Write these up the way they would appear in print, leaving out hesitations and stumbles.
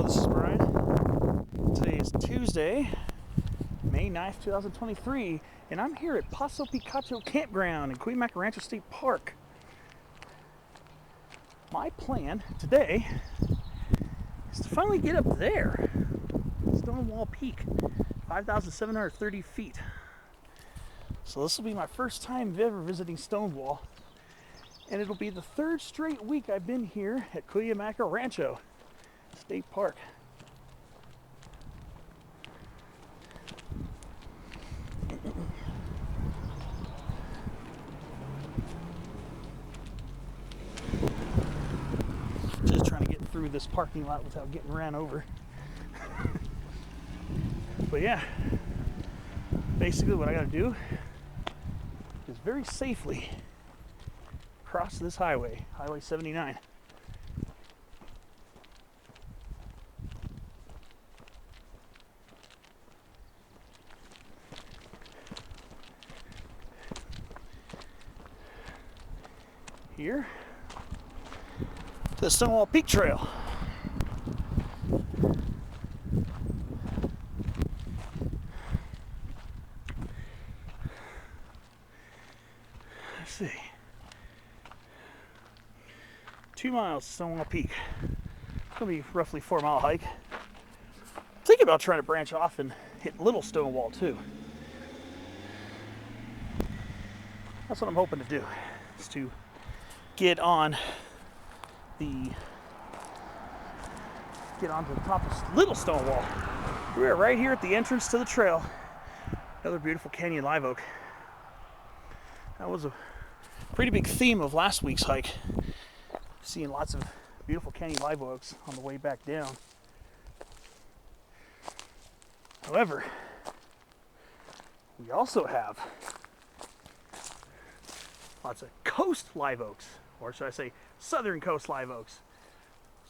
this is Brian. Today is Tuesday, May 9th, 2023, and I'm here at Paso Picacho Campground in Cuyamaca Rancho State Park. My plan today is to finally get up there, Stonewall Peak, 5,730 feet. So this will be my first time ever visiting Stonewall, and it'll be the third straight week I've been here at Cuyamaca Rancho State Park. Just trying to get through this parking lot without getting ran over. But yeah, basically what I gotta do is very safely cross this highway, Highway 79. Here to the Stonewall Peak Trail. Let's see. 2 miles to Stonewall Peak. It's gonna be roughly 4-mile hike. I'm thinking about trying to branch off and hit Little Stonewall too. That's what I'm hoping to do, is to get onto the top of Little Stonewall. We are right here at the entrance to the trail. Another beautiful canyon live oak. That was a pretty big theme of last week's hike. Seeing lots of beautiful canyon live oaks on the way back down. However, we also have lots of coast live oaks, or should I say southern coast live oaks.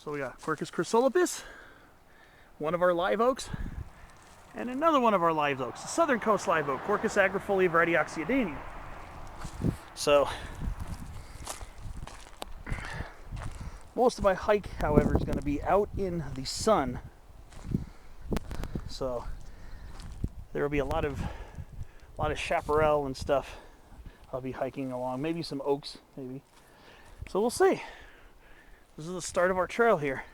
So we got Quercus chrysolipus, one of our live oaks, and another one of our live oaks, the southern coast live oak, Quercus agrifolia variety oxyadania. So most of my hike, however, is going to be out in the sun. So there will be a lot of chaparral and stuff I'll be hiking along, maybe some oaks, maybe. So we'll see. This is the start of our trail here.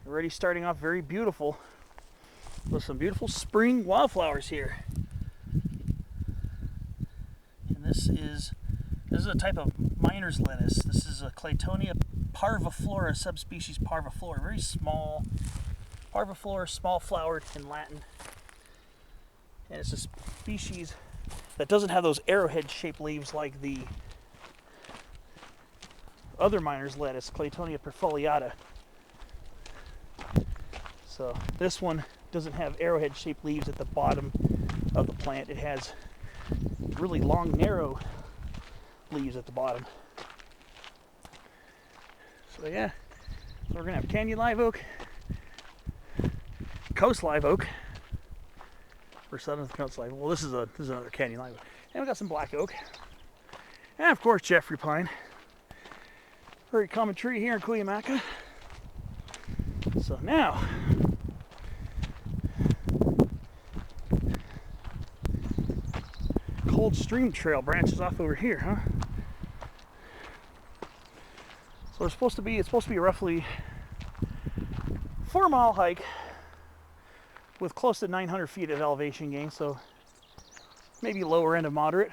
Already starting off very beautiful with some beautiful spring wildflowers here. And this is a type of miner's lettuce. This is a Claytonia parviflora, subspecies parviflora, very small. Parviflora, small flowered in Latin. And it's a species that doesn't have those arrowhead-shaped leaves like the other miner's lettuce, Claytonia perfoliata. So this one doesn't have arrowhead-shaped leaves at the bottom of the plant. It has really long, narrow leaves at the bottom. So yeah, so we're gonna have canyon live oak, coast live oak, or southern coast live oak. Well, this is another canyon live oak, and we got some black oak, and of course Jeffrey pine, very common tree here in Cuyamaca. So now Cold Stream Trail branches off over here, huh? So it's supposed to be a roughly 4-mile hike with close to 900 feet of elevation gain, so maybe lower end of moderate.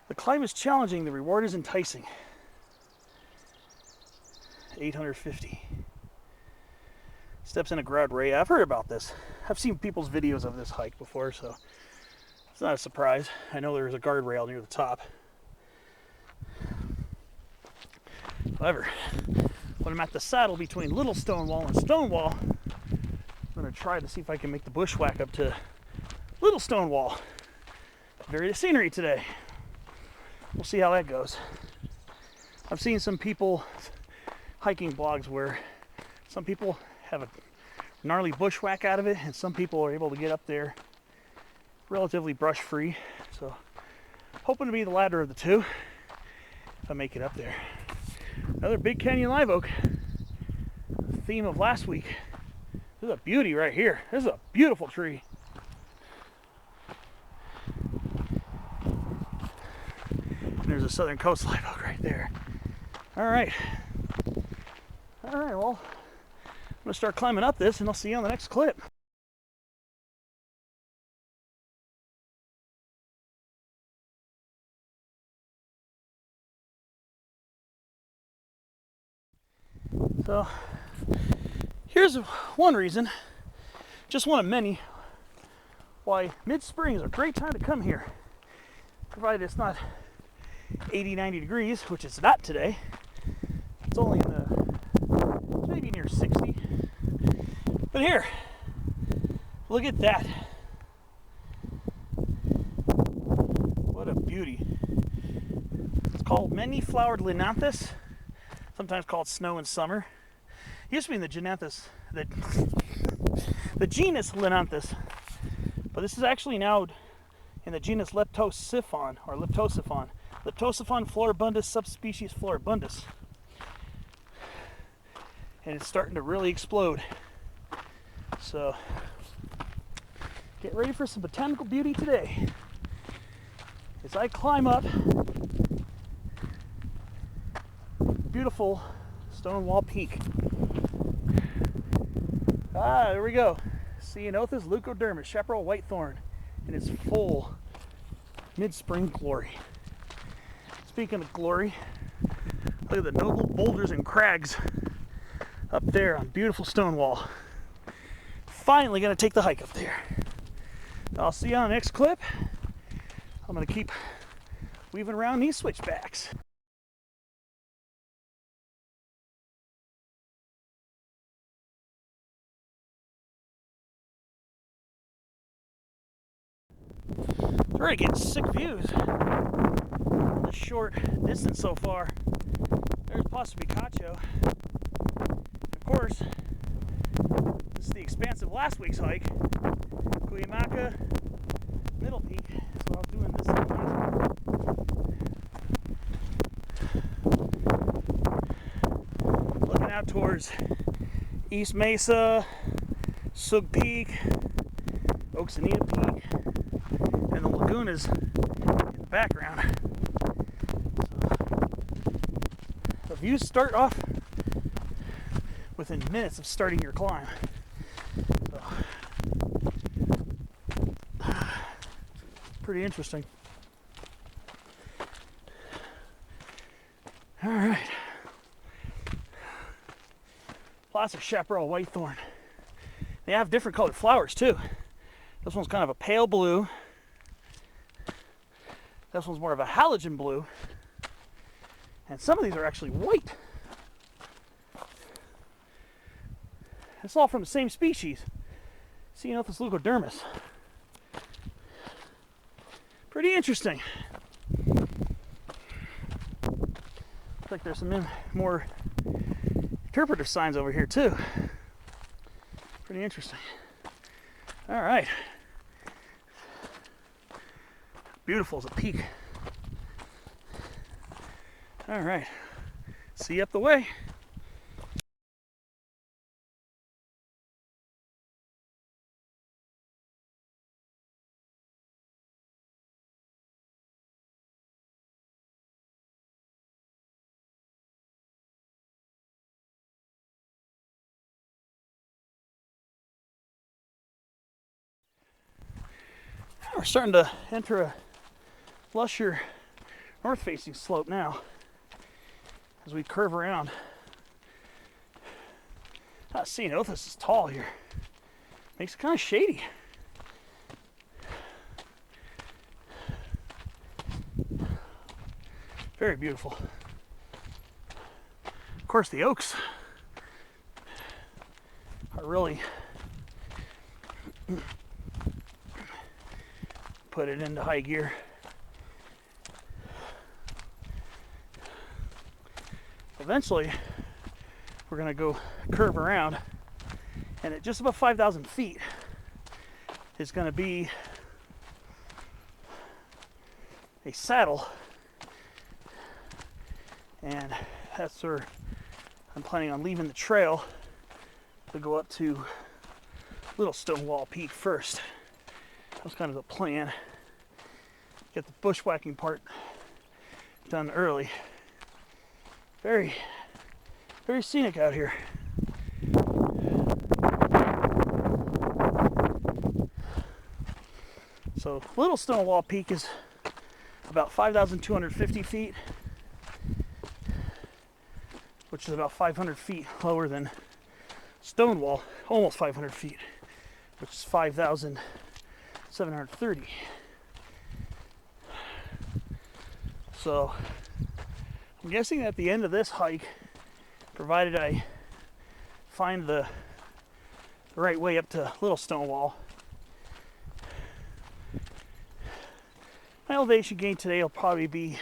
The climb is challenging, the reward is enticing. 850 steps in a ground ray. I've heard about this. I've seen people's videos of this hike before, so it's not a surprise. I know there's a guardrail near the top. However, when I'm at the saddle between Little Stonewall and Stonewall, I'm going to try to see if I can make the bushwhack up to Little Stonewall. Vary the scenery today. We'll see how that goes. I've seen some people hiking blogs where some people have a gnarly bushwhack out of it, and some people are able to get up there relatively brush free. So hoping to be the latter of the two if I make it up there. Another big canyon live oak. Theme of last week. This is a beauty right here. This is a beautiful tree. And there's a southern coast live oak right there. All right. All right, well, I'm gonna start climbing up this and I'll see you on the next clip. So here's one reason, just one of many, why mid-spring is a great time to come here. Provided it's not 80, 90 degrees, which it's not today. It's only in the, maybe near 60. But here, look at that. What a beauty. It's called many-flowered linanthus, sometimes called snow in summer. It used to be in the genanthus, the genus Linanthus, but this is actually now in the genus Leptosiphon, or Leptosiphon. Leptosiphon floribundus, subspecies floribundus. And it's starting to really explode. So, get ready for some botanical beauty today. As I climb up beautiful Stonewall Peak. There we go. Ceanothus leucodermis, chaparral whitethorn, in its full mid-spring glory. Speaking of glory, look at the noble boulders and crags up there on beautiful Stonewall. Finally gonna take the hike up there. I'll see you on the next clip. I'm gonna keep weaving around these switchbacks. It's already getting sick views. This short distance so far. There's Paso Picacho. Of course, this is the expanse of last week's hike. Cuyamaca Middle Peak. That's what I was doing this time. Looking out towards East Mesa, Sug Peak, Oxanita Peak, and the lagunas in the background. So the views start off within minutes of starting your climb. So, pretty interesting. All right. Lots of chaparral whitethorn. They have different colored flowers too. This one's kind of a pale blue. This one's more of a halogen blue. And some of these are actually white. It's all from the same species. Ceanothus leucodermis. Pretty interesting. Looks like there's some more interpretive signs over here too. Pretty interesting. All right. Beautiful as a peak. All right. See you up the way. We're starting to enter a lusher north-facing slope now as we curve around. Ceanothus is tall here. Makes it kind of shady. Very beautiful. Of course, the oaks are really put it into high gear. Eventually, we're going to go curve around, and at just about 5,000 feet is going to be a saddle, and that's where I'm planning on leaving the trail to go up to Little Stonewall Peak first. That was kind of the plan. Get the bushwhacking part done early. Very, very scenic out here. So Little Stonewall Peak is about 5,250 feet, which is about 500 feet lower than Stonewall, almost 500 feet, which is 5,730. So I'm guessing at the end of this hike, provided I find the right way up to Little Stonewall, my elevation gain today will probably be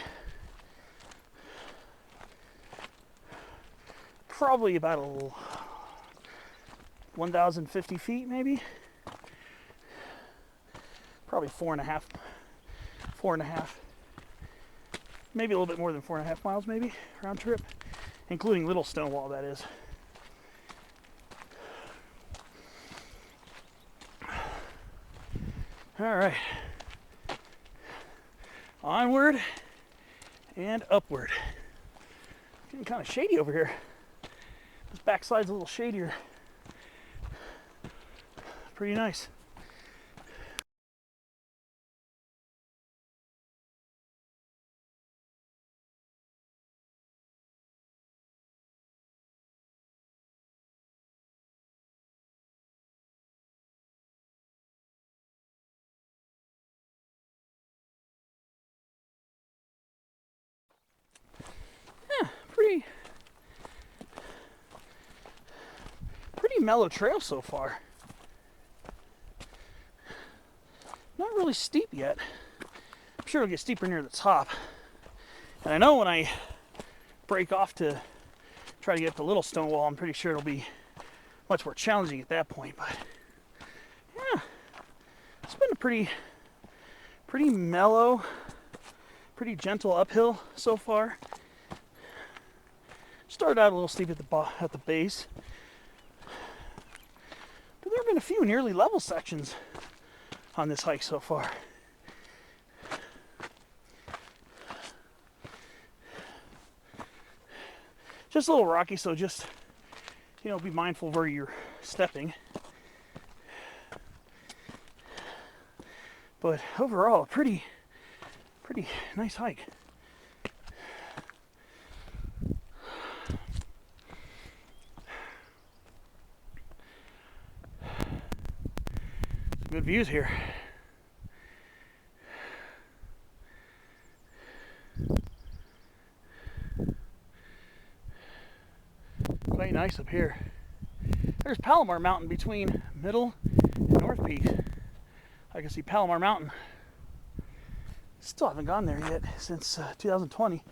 about 1,050 feet, maybe. Probably four and a half, maybe a little bit more than 4.5 miles, maybe round trip, including Little Stonewall, that is. All right. Onward and upward. It's getting kind of shady over here. This backside's a little shadier. Pretty nice. Pretty mellow trail so far. Not really steep yet. I'm sure it'll get steeper near the top. And I know when I break off to try to get up to Little Stonewall, I'm pretty sure it'll be much more challenging at that point. But yeah, it's been a pretty mellow, pretty gentle uphill so far. Started out a little steep at the base, but there have been a few nearly level sections on this hike so far. Just a little rocky, so just, be mindful of where you're stepping. But overall, pretty nice hike. Good views here. Quite nice up here. There's Palomar Mountain between Middle and North Peak. I can see Palomar Mountain. Still haven't gone there yet since 2020.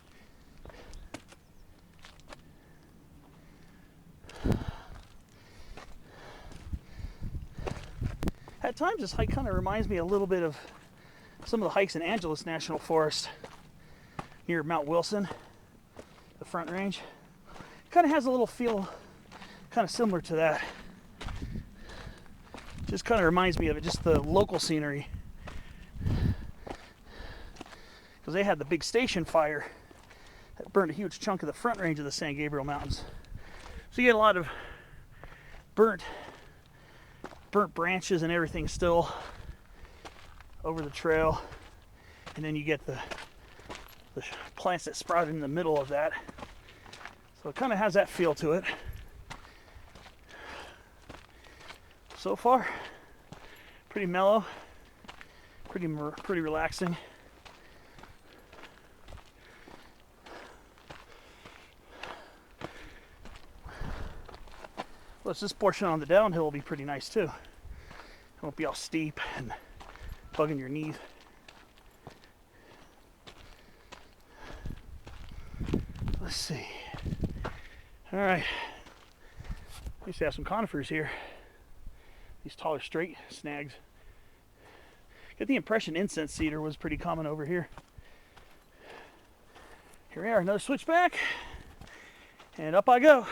At times this hike kind of reminds me a little bit of some of the hikes in Angeles National Forest near Mount Wilson, the Front Range. Kind of has a little feel kind of similar to that. Just kind of reminds me of it, just the local scenery. Because they had the big station fire that burned a huge chunk of the Front Range of the San Gabriel Mountains. So you get a lot of burnt branches and everything still over the trail, and then you get the plants that sprouted in the middle of that. So it kind of has that feel to it. So far, pretty mellow, pretty relaxing. Plus this portion on the downhill will be pretty nice too. It won't be all steep and bugging your knees. Let's see. All right. I used to have some conifers here. These taller straight snags. Get the impression incense cedar was pretty common over here. Here we are, another switchback. And up I go.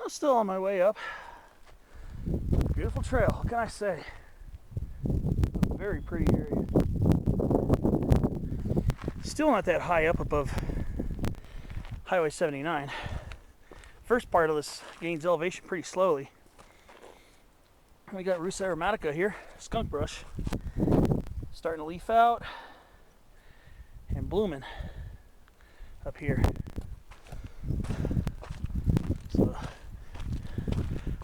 I'm still on my way up. Beautiful trail, what can I say? Very pretty area. Still not that high up above Highway 79. First part of this gains elevation pretty slowly. We got Rusa aromatica here, skunk brush, starting to leaf out and blooming up here. So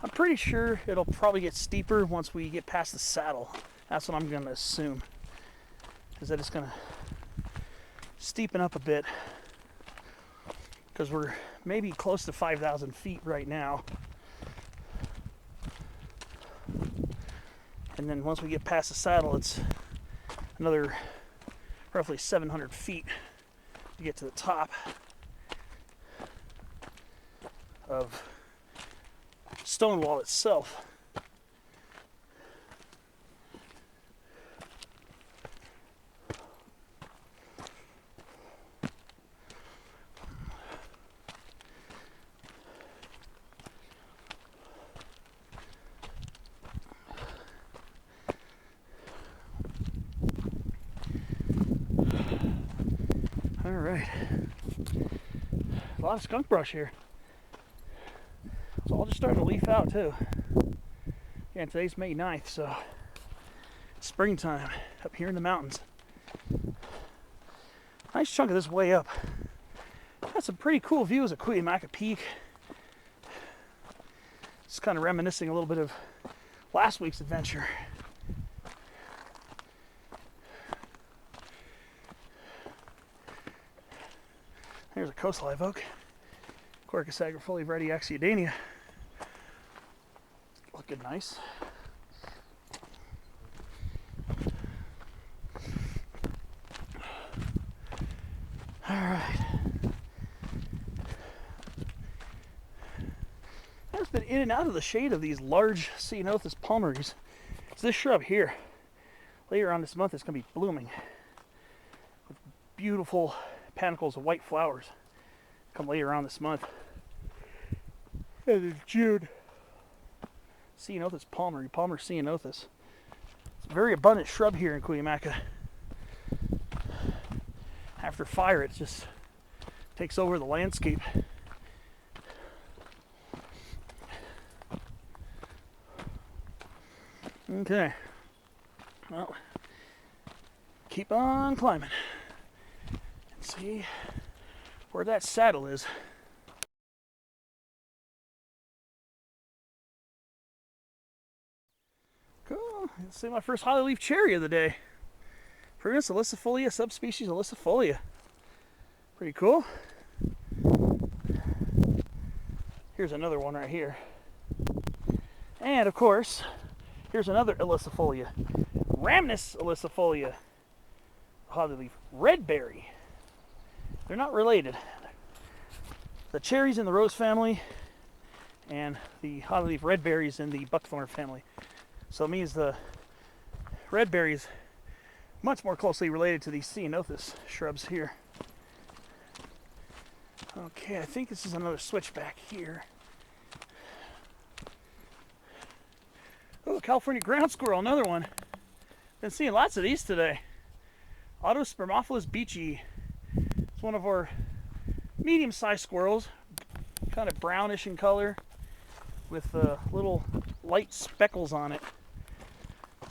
I'm pretty sure it'll probably get steeper once we get past the saddle. That's what I'm going to assume, is that it's going to steepen up a bit, because we're maybe close to 5,000 feet right now. And then once we get past the saddle, it's another roughly 700 feet to get to the top of Stonewall itself. All right, a lot of skunk brush here. It's all just starting to leaf out too. Yeah, and today's May 9th, so it's springtime up here in the mountains. Nice chunk of this way up. Got some pretty cool views of Cuyamaca Peak. It's kind of reminiscing a little bit of last week's adventure. There's a coast live oak, Quercus agrifolia Bradiaxiodania. Looking nice. All right. I've been in and out of the shade of these large Ceanothus palmaries. It's this shrub here. Later on this month, it's going to be blooming with beautiful panicles of white flowers. Come later on this month. And in June, Ceanothus palmary, Palmer ceanothus. It's a very abundant shrub here in Cuyamaca. After fire, it just takes over the landscape. Okay, well, keep on climbing and see where that saddle is. Cool. Let's see my first hollyleaf cherry of the day. Prunus ilicifolia, subspecies ilicifolia. Pretty cool. Here's another one right here. And of course, here's another ilicifolia. Rhamnus ilicifolia. Hollyleaf redberry. They're not related. The cherries in the rose family and the hollyleaf redberries in the buckthorn family. So it means the redberry is much more closely related to these Ceanothus shrubs here. Okay, I think this is another switchback here. Oh, California ground squirrel, another one. Been seeing lots of these today. Autospermophilus beachy. It's one of our medium-sized squirrels, kind of brownish in color, with little light speckles on it.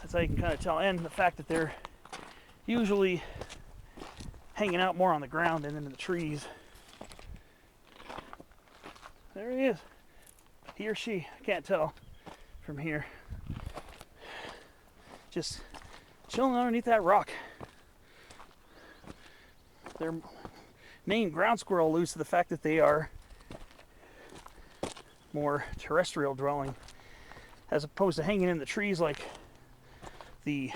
That's how you can kind of tell. And the fact that they're usually hanging out more on the ground than in the trees. There he is. He or she, I can't tell from here. Just chilling underneath that rock. Their name ground squirrel alludes to the fact that they are more terrestrial dwelling, as opposed to hanging in the trees like the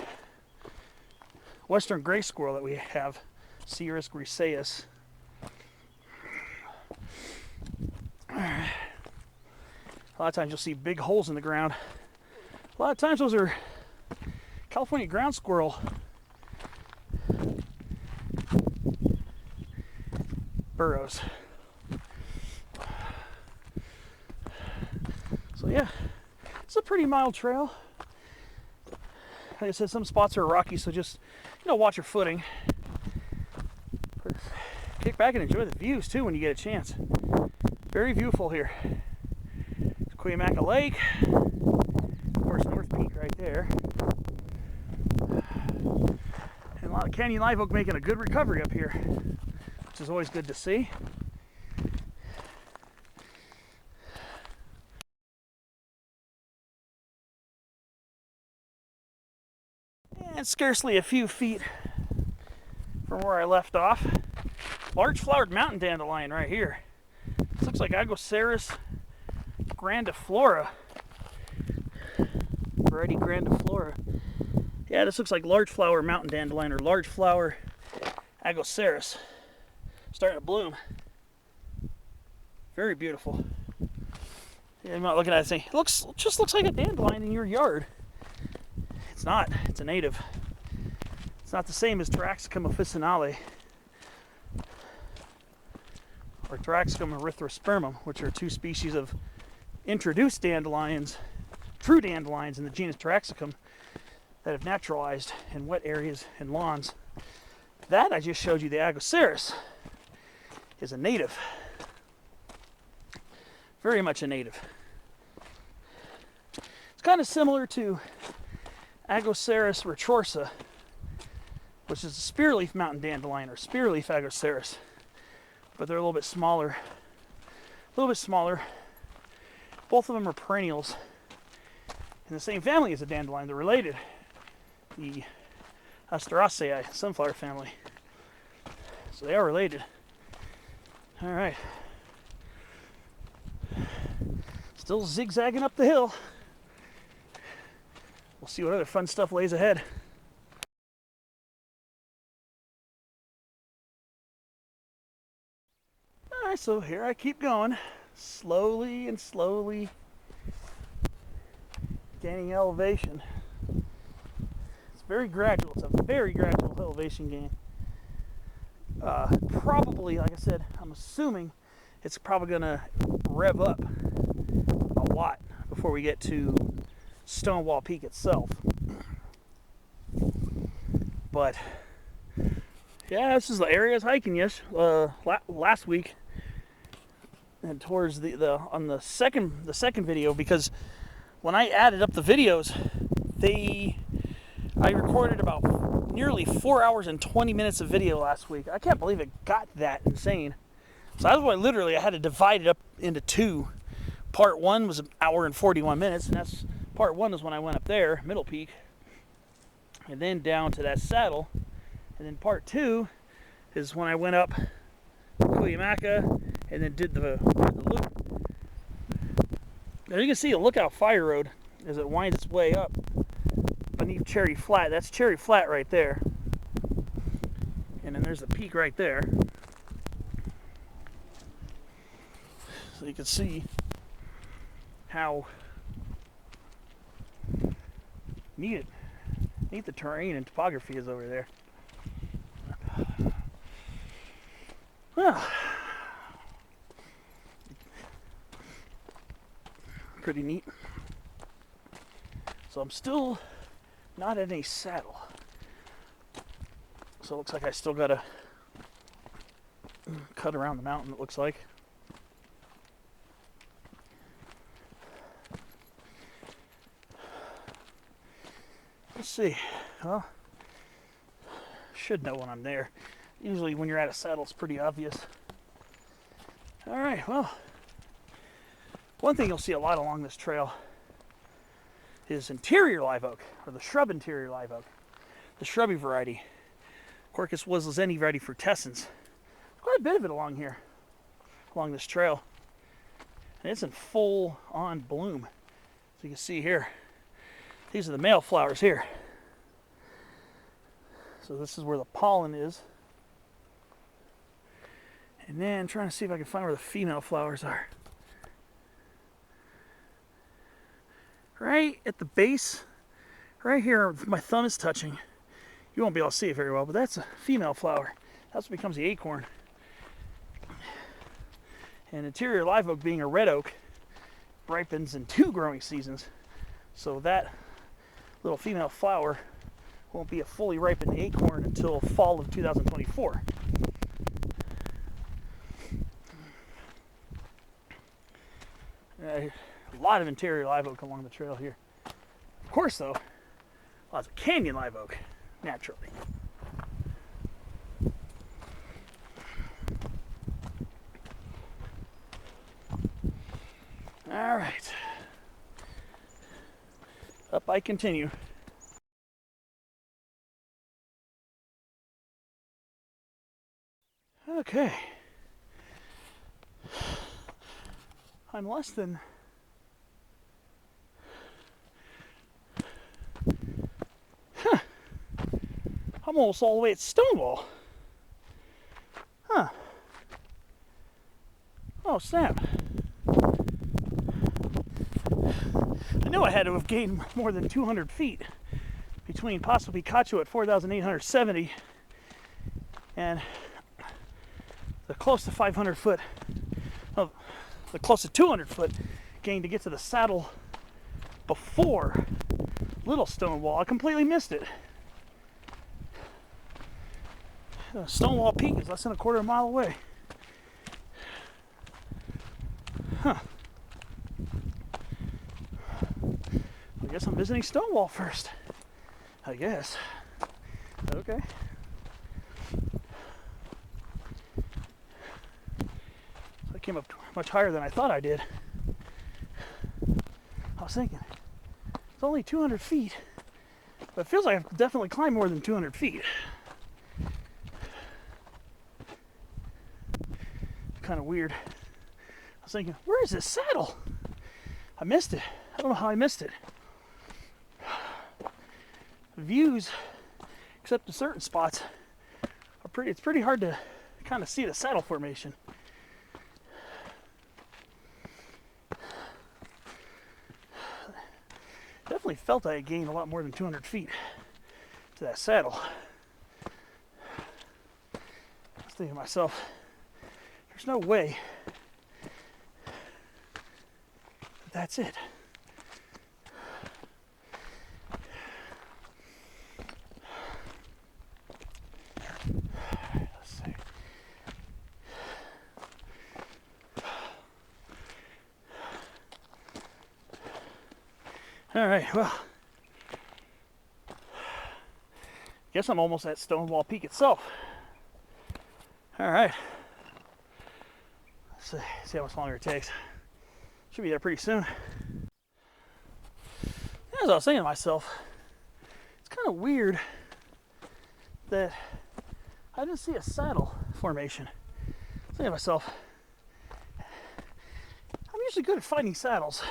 western gray squirrel that we have, Sciurus griseus. A lot of times you'll see big holes in the ground. A lot of times those are California ground squirrel burrows. So yeah, it's a pretty mild trail. Like I said, some spots are rocky, so just, watch your footing. But kick back and enjoy the views too when you get a chance. Very viewful here. It's Cuyamaca Lake, of course, North Peak right there, and a lot of canyon live oak making a good recovery up here, which is always good to see. And scarcely a few feet from where I left off, large flowered mountain dandelion right here. This looks like Agoceras grandiflora. Variety grandiflora. Yeah, this looks like large flower mountain dandelion or large flower Agoceras. Starting to bloom. Very beautiful. Yeah, I'm not looking at it saying, it just looks like a dandelion in your yard. It's not. It's a native. It's not the same as Taraxacum officinale or Taraxacum erythrospermum, which are two species of introduced dandelions, true dandelions in the genus Taraxacum, that have naturalized in wet areas and lawns. That I just showed you, the Agoceras, is a native. Very much a native. It's kind of similar to Agoceras retorsa, which is a spearleaf mountain dandelion or spearleaf Agoceras, but they're a little bit smaller. Both of them are perennials in the same family as a dandelion. They're related. The Asteraceae, sunflower family. So they are related. All right. Still zigzagging up the hill. We'll see what other fun stuff lays ahead. All right, so here I keep going, slowly and slowly gaining elevation. It's very gradual. It's a very gradual elevation gain. Probably, like I said, I'm assuming it's probably going to rev up a lot before we get to Stonewall Peak itself. But yeah, this is the area I was hiking last week, and towards on the second video, because when I added up the videos, I recorded about nearly 4 hours and 20 minutes of video last week. I can't believe it got that insane. So that's why literally I had to divide it up into two. Part one was an hour and 41 minutes, and part one is when I went up there, Middle Peak, and then down to that saddle. And then part two is when I went up Cuyamaca and then did the loop. Now you can see a Lookout Fire Road as it winds its way up beneath Cherry Flat. That's Cherry Flat right there. And then there's the peak right there. So you can see how neat the terrain and topography is over there. Well, pretty neat. So I'm still not in a saddle. So it looks like I still gotta cut around the mountain, it looks like. Let's see. Well, should know when I'm there. Usually when you're at a saddle, it's pretty obvious. All right, well, one thing you'll see a lot along this trail is interior live oak, or the shrub interior live oak, the shrubby variety, Quercus wooslezeni variety frutescens. Quite a bit of it along here, along this trail, and it's in full on bloom. So you can see here, these are the male flowers here. So this is where the pollen is. And then trying to see if I can find where the female flowers are. Right at the base, right here, my thumb is touching. You won't be able to see it very well, but that's a female flower. That's what becomes the acorn. And interior live oak, being a red oak, ripens in 2 growing seasons. So that little female flower won't be a fully ripened acorn until fall of 2024. A lot of interior live oak along the trail here. Of course, though, lots of canyon live oak, naturally. All right. Up I continue. Okay. I'm less than I'm almost all the way at Stonewall. Huh. Oh, snap. I knew I had to have gained more than 200 feet between Paso Picacho at 4,870 and the close to 500 foot, oh, the close to 200 foot gain to get to the saddle before Little Stonewall. I completely missed it. Stonewall Peak is less than a quarter of a mile away. Huh. I guess I'm visiting Stonewall first. I guess. Okay. I came up much higher than I thought I did. I was thinking, it's only 200 feet, but it feels like I've definitely climbed more than 200 feet. Kind of weird. I was thinking, where is this saddle? I missed it. I don't know how I missed it. The views, except in certain spots, are it's pretty hard to kind of see the saddle formation. Definitely felt I had gained a lot more than 200 feet to that saddle. I was thinking to myself, there's no way that's it. Let's see. All right, well, guess I'm almost at Stonewall Peak itself. All right. Let's see how much longer it takes. Should be there pretty soon. As I was saying to myself, it's kind of weird that I didn't see a saddle formation. I was saying to myself, I'm usually good at finding saddles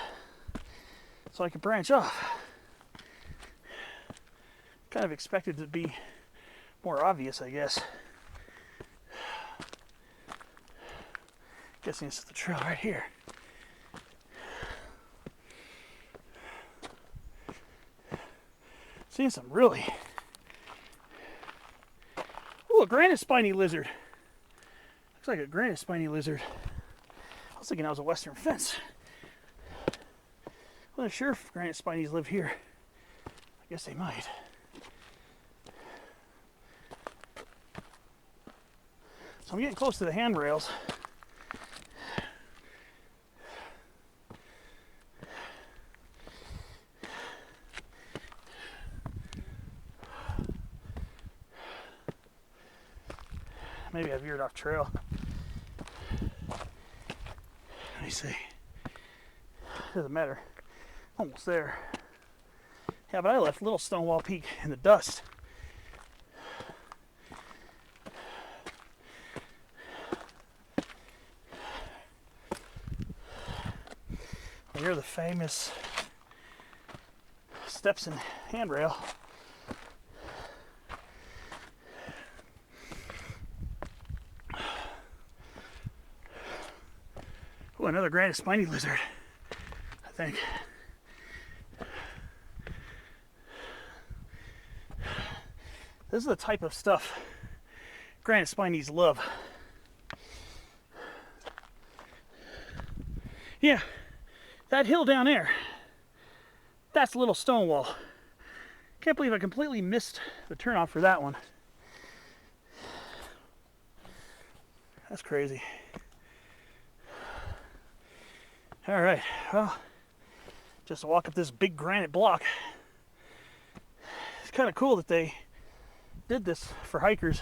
so I can branch off. Kind of expected it to be more obvious, I guess. Guessing this is the trail right here. Seeing some really... Ooh, a granite spiny lizard. Looks like a granite spiny lizard. I was thinking that was a western fence. I wasn't sure if granite spinies live here. I guess they might. So I'm getting close to the handrails. Maybe I veered off trail. Let me see. Doesn't matter. Almost there. Yeah, but I left Little Stonewall Peak in the dust. Well, here are the famous steps and handrail. Oh, another granite spiny lizard, I think. This is the type of stuff granite spinies love. Yeah, that hill down there, that's Little Stonewall. Can't believe I completely missed the turnoff for that one. That's crazy. All right, well, just to walk up this big granite block. It's kind of cool that they did this for hikers.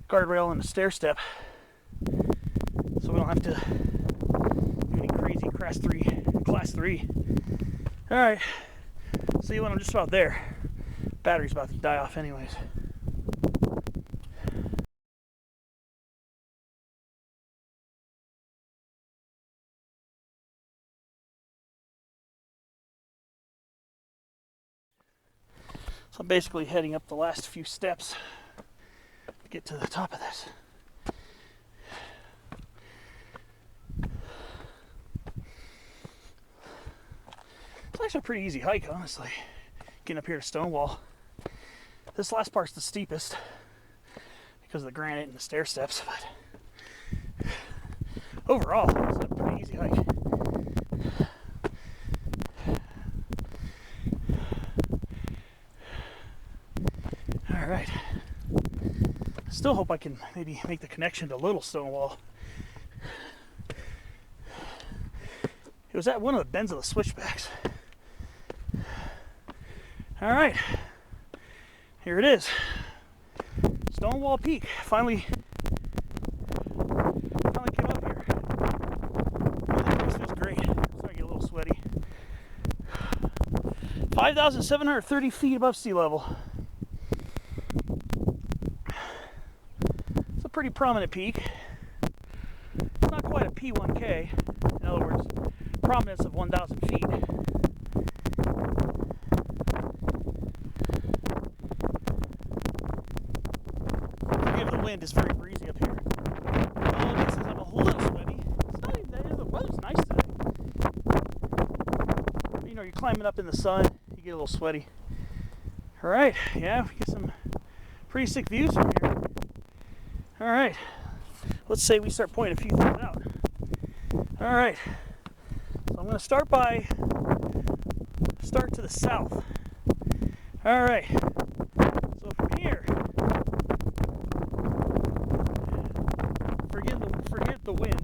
Guardrail and a stair step, so we don't have to do any crazy class 3. All right, see you when I'm just about there. Battery's about to die off anyways. So I'm basically heading up the last few steps to get to the top of this. It's actually a pretty easy hike, honestly, getting up here to Stonewall. This last part's the steepest because of the granite and the stair steps, but overall, it's a pretty easy hike. All right. Still hope I can maybe make the connection to Little Stonewall. It was at one of the bends of the switchbacks. All right, here it is. Stonewall Peak. Finally came up here. This feels great. I'm starting to get a little sweaty. 5,730 feet above sea level. It's a pretty prominent peak. It's not quite a P1K. In other words, prominence of 1,000 feet. Forgive the wind, it's very breezy up here. Oh, this is, I'm a little sweaty. It's not even that, the weather's nice today. You know, you're climbing up in the sun, you get a little sweaty. All right, yeah, we get some pretty sick views from here. All right, let's say we start pointing a few things out. All right, so I'm going to start to the south. All right, so from here, forget the wind.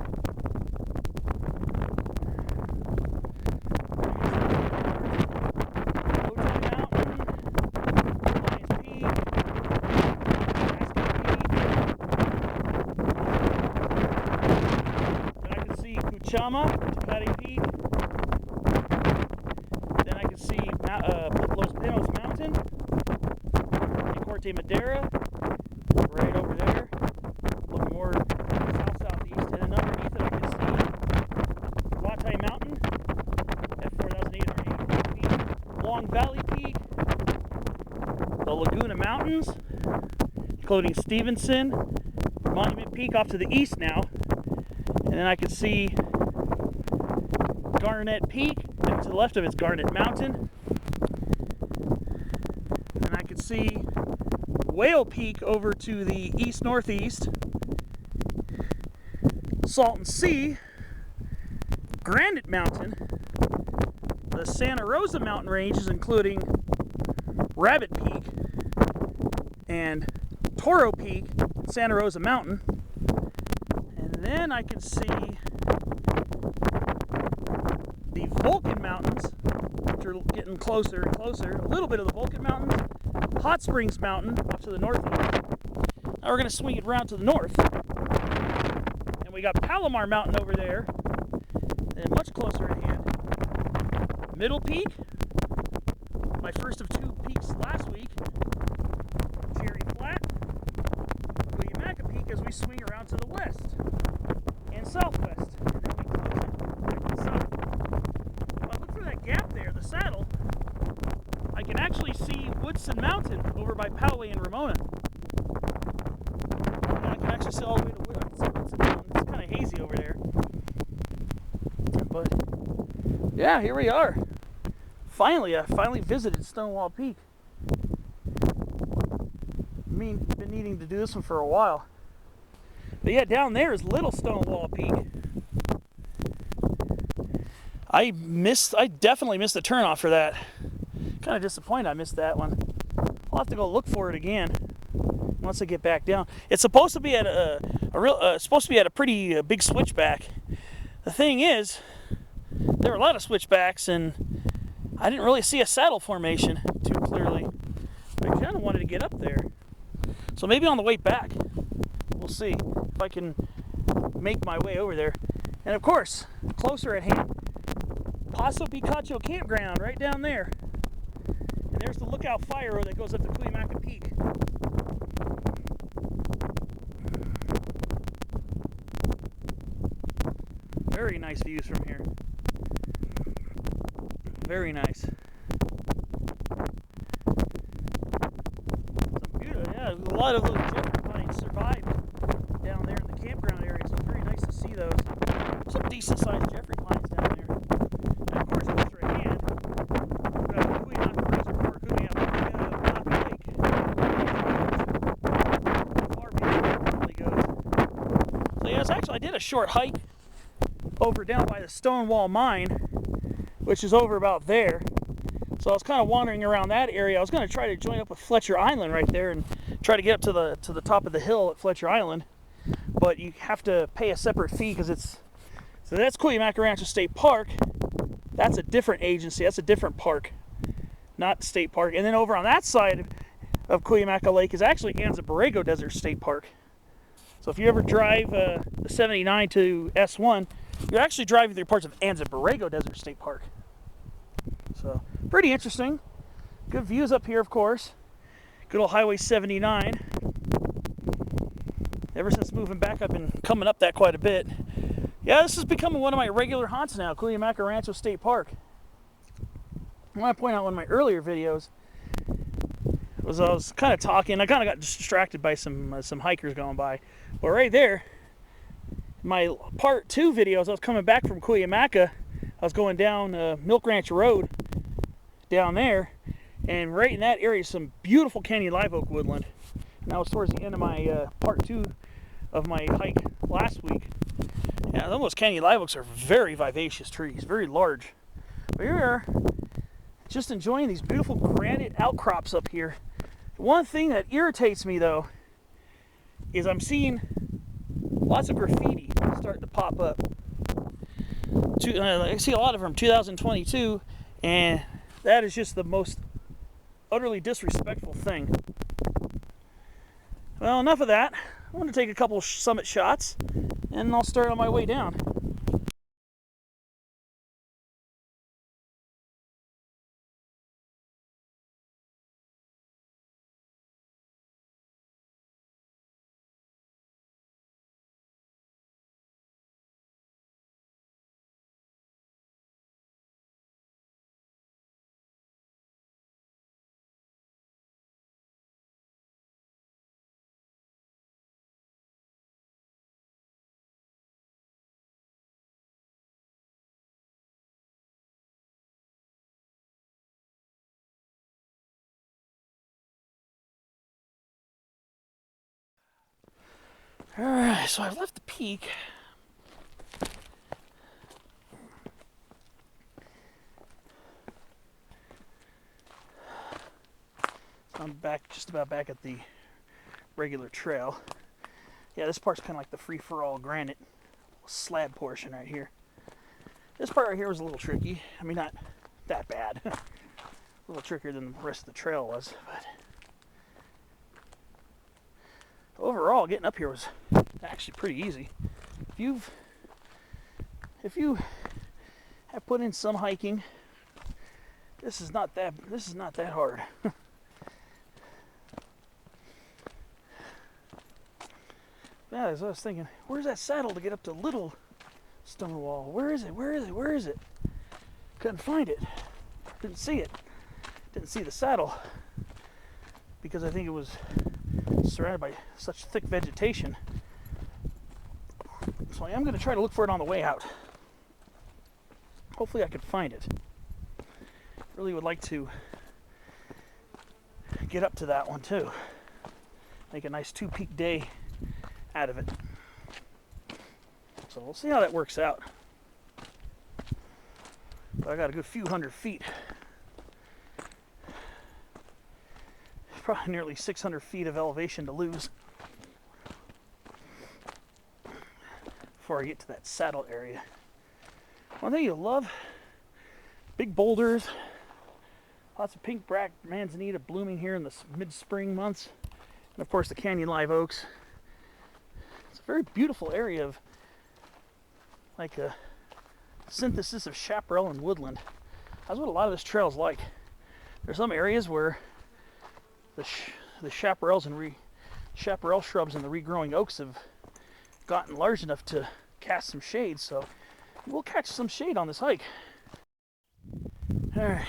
Cuyamaca Peak. Then I can see Los Pinos Mountain, and Corte Madera, right over there. Looking more south-southeast, and then underneath it I can see Watai Mountain at 4,880 feet. Long Valley Peak, the Laguna Mountains, including Stevenson, Monument Peak off to the east now, and then I can see Garnet Peak, and to the left of it's Garnet Mountain. And I can see Whale Peak over to the east-northeast, Salton Sea, Granite Mountain, the Santa Rosa mountain ranges including Rabbit Peak and Toro Peak, Santa Rosa Mountain. And then I can see the Vulcan Mountains, which are getting closer and closer. A little bit of the Vulcan Mountains, Hot Springs Mountain off to the northeast. Now we're going to swing it around to the north, and we got Palomar Mountain over there, and much closer at hand, Middle Peak, my first of 2 peaks last week, Cherry Flat, Cuyamaca Peak as we swing around to the west and southwest, and then we close it back to the south. Look for that gap there, the saddle. I can actually see Woodson Mountain over by Poway and Ramona. And I can actually see all the way to Woodson Mountain. It's kind of hazy over there. Yeah, here we are. Finally, I finally visited Stonewall Peak. Been needing to do this one for a while. But yeah, down there is Little Stonewall Peak. I definitely missed the turnoff for that. Kind of disappointed I missed that one. I'll have to go look for it again once I get back down. It's supposed to be at a pretty big switchback. The thing is, there were a lot of switchbacks, and I didn't really see a saddle formation too clearly. But I kind of wanted to get up there. So maybe on the way back, we'll see if I can make my way over there. And of course, closer at hand, Paso Picacho Campground right down there. And there's the lookout fire road that goes up to Cuyamaca Peak. Very nice views from here. Very nice. Yeah, a lot of those Jeffrey pines survived down there in the campground area, so it's very nice to see those. Some decent sized Jeffrey pines down there. And of course, closer at hand, we've got the Cuyamaca Reservoir, Cuyamaca Lake. Far beyond where it really goes. So yes, actually I did a short hike over down by the Stonewall Mine, which is over about there. So I was kind of wandering around that area. I was going to try to join up with Fletcher Island right there and try to get up to the top of the hill at Fletcher Island, but you have to pay a separate fee because so that's Cuyamaca Rancho State Park. That's a different agency. That's a different park, not state park. And then over on that side of Cuyamaca Lake is actually Anza Borrego Desert State Park. So if you ever drive the 79 to S1, you're actually driving through parts of Anza Borrego Desert State Park. So pretty interesting. Good views up here, of course. Good old Highway 79. Ever since moving back, I've been coming up that quite a bit. Yeah, this is becoming one of my regular haunts now, Cuyamaca Rancho State Park. I want to point out one of my earlier videos was I was kind of talking. I kind of got distracted by some hikers going by. But right there, my part 2 videos, I was coming back from Cuyamaca. I was going down Milk Ranch Road down there, and right in that area is some beautiful canyon live oak woodland. And that was towards the end of my part 2 of my hike last week. Yeah, those canyon live oaks are very vivacious trees, very large. But here we are, just enjoying these beautiful granite outcrops up here. One thing that irritates me though is I'm seeing lots of graffiti starting to pop up. I see a lot of them 2022, and that is just the most utterly disrespectful thing. Well, enough of that. I want to take a couple summit shots, and I'll start on my way down. Alright, so I've left the peak. I'm back, just about back at the regular trail. Yeah, this part's kind of like the free-for-all granite slab portion right here. This part right here was a little tricky. I mean, not that bad. A little trickier than the rest of the trail was, but overall, getting up here was actually pretty easy. If you have put in some hiking, this is not that hard. Yeah, as I was thinking, where's that saddle to get up to Little Stonewall? Where is it? Where is it? Where is it? Couldn't find it. Didn't see it. Didn't see the saddle because I think it was surrounded by such thick vegetation. So I am going to try to look for it on the way out. Hopefully I could find it. Really would like to get up to that one too. Make a nice 2-peak day out of it. So we'll see how that works out. But I got a good few hundred feet. Probably nearly 600 feet of elevation to lose before I get to that saddle area. One thing you'll love, big boulders, lots of pink black manzanita blooming here in the mid-spring months, and of course the canyon live oaks. It's a very beautiful area of like a synthesis of chaparral and woodland. That's what a lot of this trail is like. There's some areas where the chaparrals and chaparral shrubs and the regrowing oaks have gotten large enough to cast some shade, so we'll catch some shade on this hike. Alright,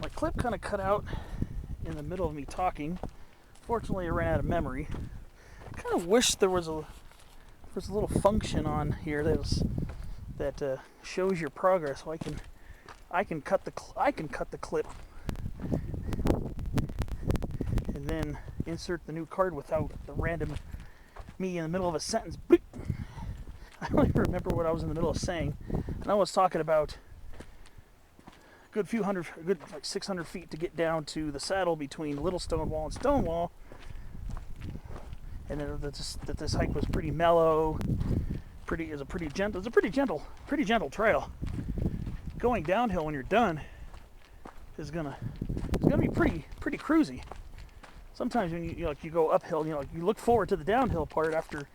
my clip kind of cut out in the middle of me talking. Fortunately, I ran out of memory. I kind of wish there was a little function on here that shows your progress, so I can cut the clip and then insert the new card without the random me in the middle of a sentence. I don't even remember what I was in the middle of saying. And I was talking about a good like 600 feet to get down to the saddle between Little Stonewall and Stonewall, and then that this hike was pretty mellow. It's a pretty gentle trail. Going downhill when you're done is gonna be pretty cruisy. Sometimes when you go uphill, you look forward to the downhill part after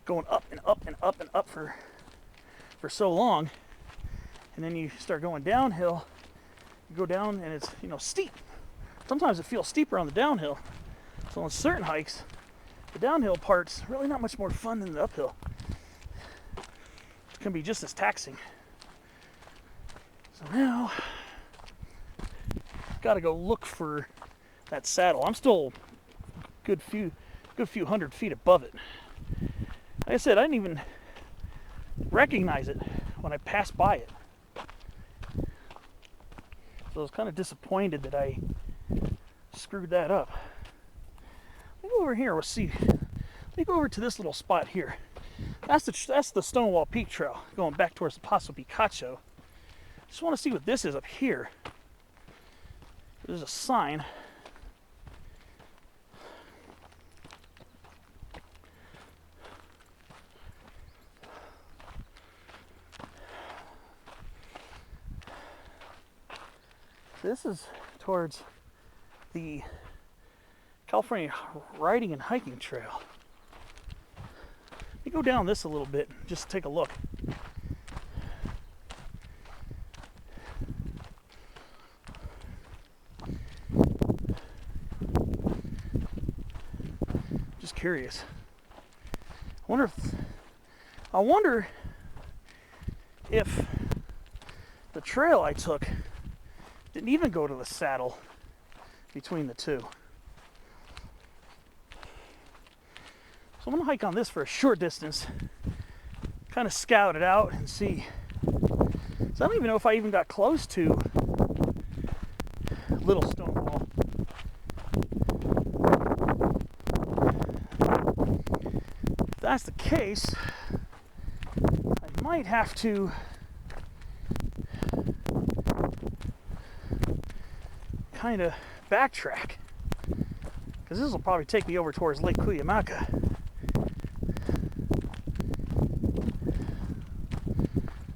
going up and up and up and up for so long, and then you start going downhill. You go down and it's steep. Sometimes it feels steeper on the downhill. So on certain hikes, the downhill part's really not much more fun than the uphill. It can be just as taxing. So now, gotta go look for that saddle. I'm still a good few hundred feet above it. Like I said, I didn't even recognize it when I passed by it. So I was kind of disappointed that I screwed that up. Let me go over here. Let's see. Let me go over to this little spot here. That's the Stonewall Peak Trail going back towards the Paso Picacho. Just want to see what this is up here. There's a sign. This is towards the California Riding and Hiking Trail. Let me go down this a little bit, just take a look. Just curious. I wonder if the trail I took didn't even go to the saddle between the two. So I'm going to hike on this for a short distance, kind of scout it out and see. So I don't even know if I even got close to Little Stonewall. If that's the case, I might have to kind of backtrack, because this will probably take me over towards Lake Cuyamaca.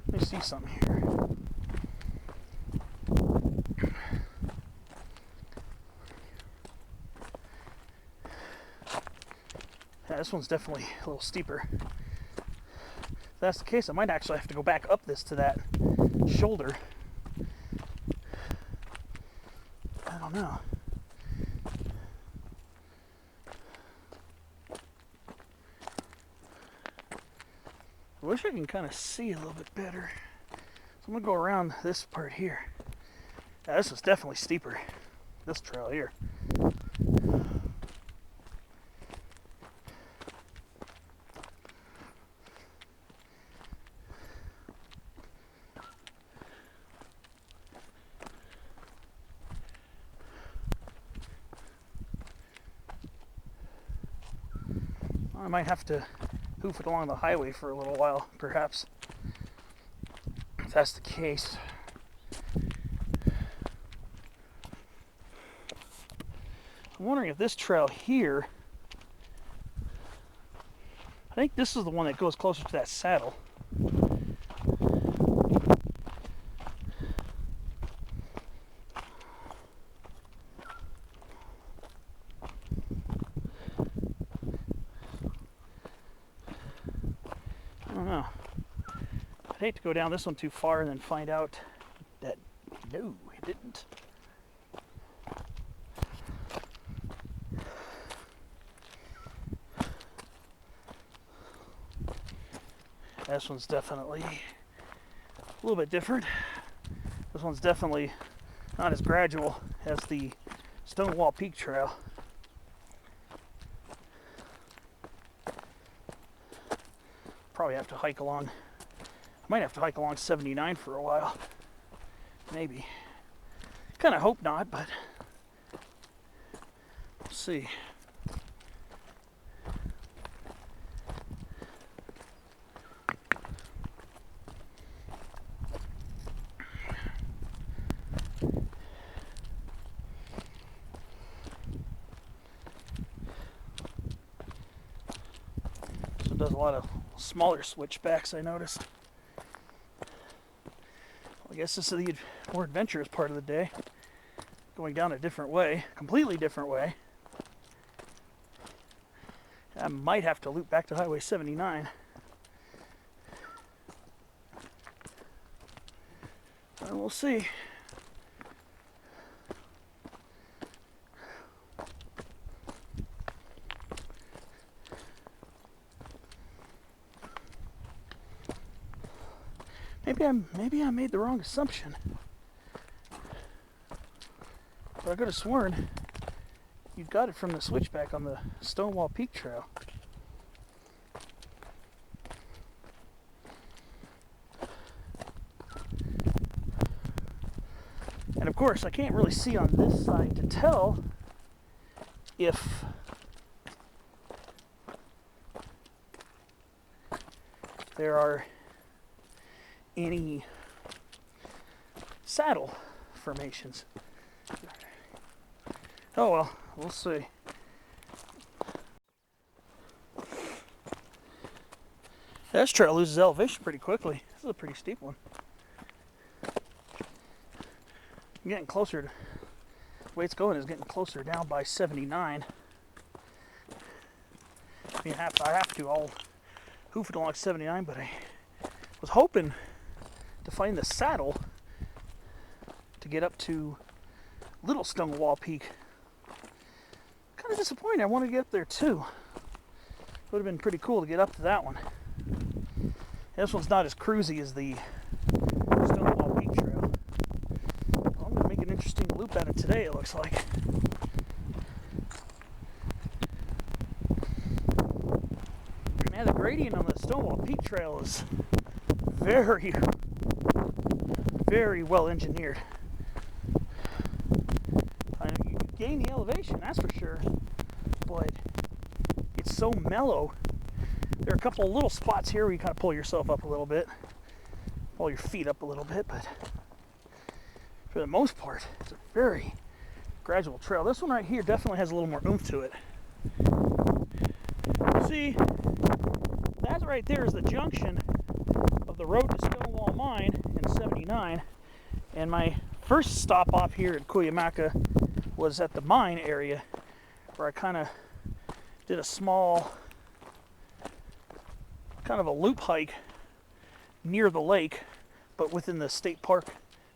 Let me see something here. Yeah, this one's definitely a little steeper. If that's the case, I might actually have to go back up this to that shoulder. I don't know. I wish I can kind of see a little bit better. So I'm going to go around this part here. Yeah, this is definitely steeper. This trail here. I might have to hoof it along the highway for a little while, perhaps. If that's the case. I'm wondering if this trail here, I think this is the one that goes closer to that saddle. I don't know. I'd hate to go down this one too far and then find out that no, it didn't. This one's definitely a little bit different. This one's definitely not as gradual as the Stonewall Peak Trail. Probably have to hike along. I might have to hike along 79 for a while. Maybe. Kind of hope not, but we'll see. So it does a lot of smaller switchbacks, I noticed. I guess this is the more adventurous part of the day. Going down a different way, completely different way. I might have to loop back to Highway 79. And we'll see. Maybe I made the wrong assumption. But I could have sworn you got it from the switchback on the Stonewall Peak Trail. And of course, I can't really see on this side to tell if there are any saddle formations. Oh well, we'll see. This trail loses elevation pretty quickly. This is a pretty steep one. I'm getting closer to, the way it's going is getting closer down by 79. I mean, I'll hoof it along 79, but I was hoping to find the saddle to get up to Little Stonewall Peak. Kind of disappointed. I want to get up there too. Would have been pretty cool to get up to that one. This one's not as cruisy as the Stonewall Peak Trail. Well, I'm going to make an interesting loop out of today, it looks like. Man, the gradient on the Stonewall Peak Trail is very, very well engineered. You gain the elevation, that's for sure, but it's so mellow. There are a couple of little spots here where you kind of pull yourself up a little bit, pull your feet up a little bit, but for the most part, it's a very gradual trail. This one right here definitely has a little more oomph to it. See, that right there is the junction of the road to Stonewall Mine in 79, and my first stop off here at Cuyamaca was at the mine area, where I kind of did a small kind of a loop hike near the lake, but within the state park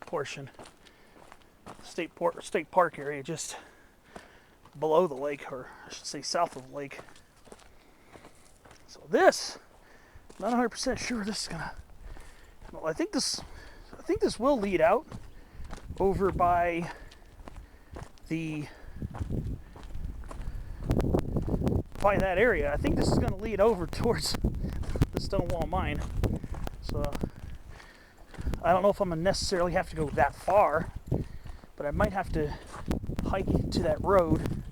portion, state park area, just below the lake, or I should say south of the lake. So this, not 100% sure this is gonna. Well, I think this will lead out over by that area. I think this is going to lead over towards the Stonewall Mine. So I don't know if I'm going to necessarily have to go that far, but I might have to hike to that road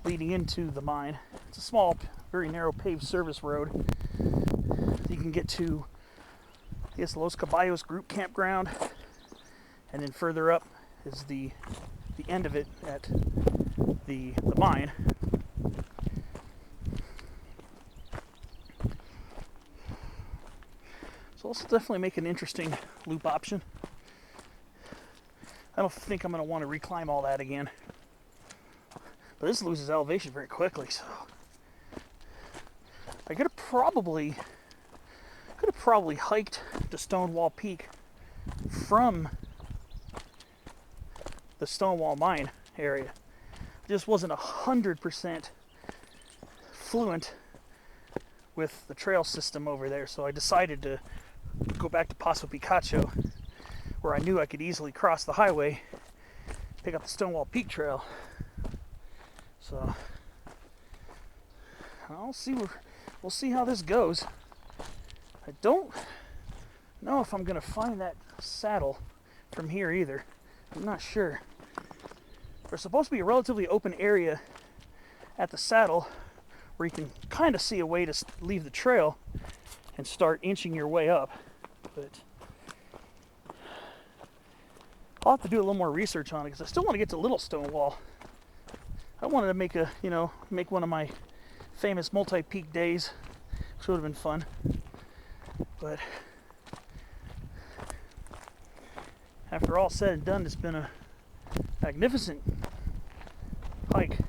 leading into the mine. It's a small very narrow paved service road. You can get to, I guess, Los Caballos group campground, and then further up is the end of it at the mine. So this will definitely make an interesting loop option. I don't think I'm going to want to reclimb all that again. But this loses elevation very quickly, so I could have probably hiked to Stonewall Peak from the Stonewall mine area. I just wasn't 100% fluent with the trail system over there, so I decided to go back to Paso Picacho, where I knew I could easily cross the highway, pick up the Stonewall Peak trail. So we'll see how this goes. I don't know if I'm gonna find that saddle from here either. I'm not sure. There's supposed to be a relatively open area at the saddle where you can kind of see a way to leave the trail and start inching your way up, but I'll have to do a little more research on it because I still want to get to Little Stonewall. I wanted to make one of my famous multi-peak days, which would have been fun. But after all said and done, it's been a magnificent hike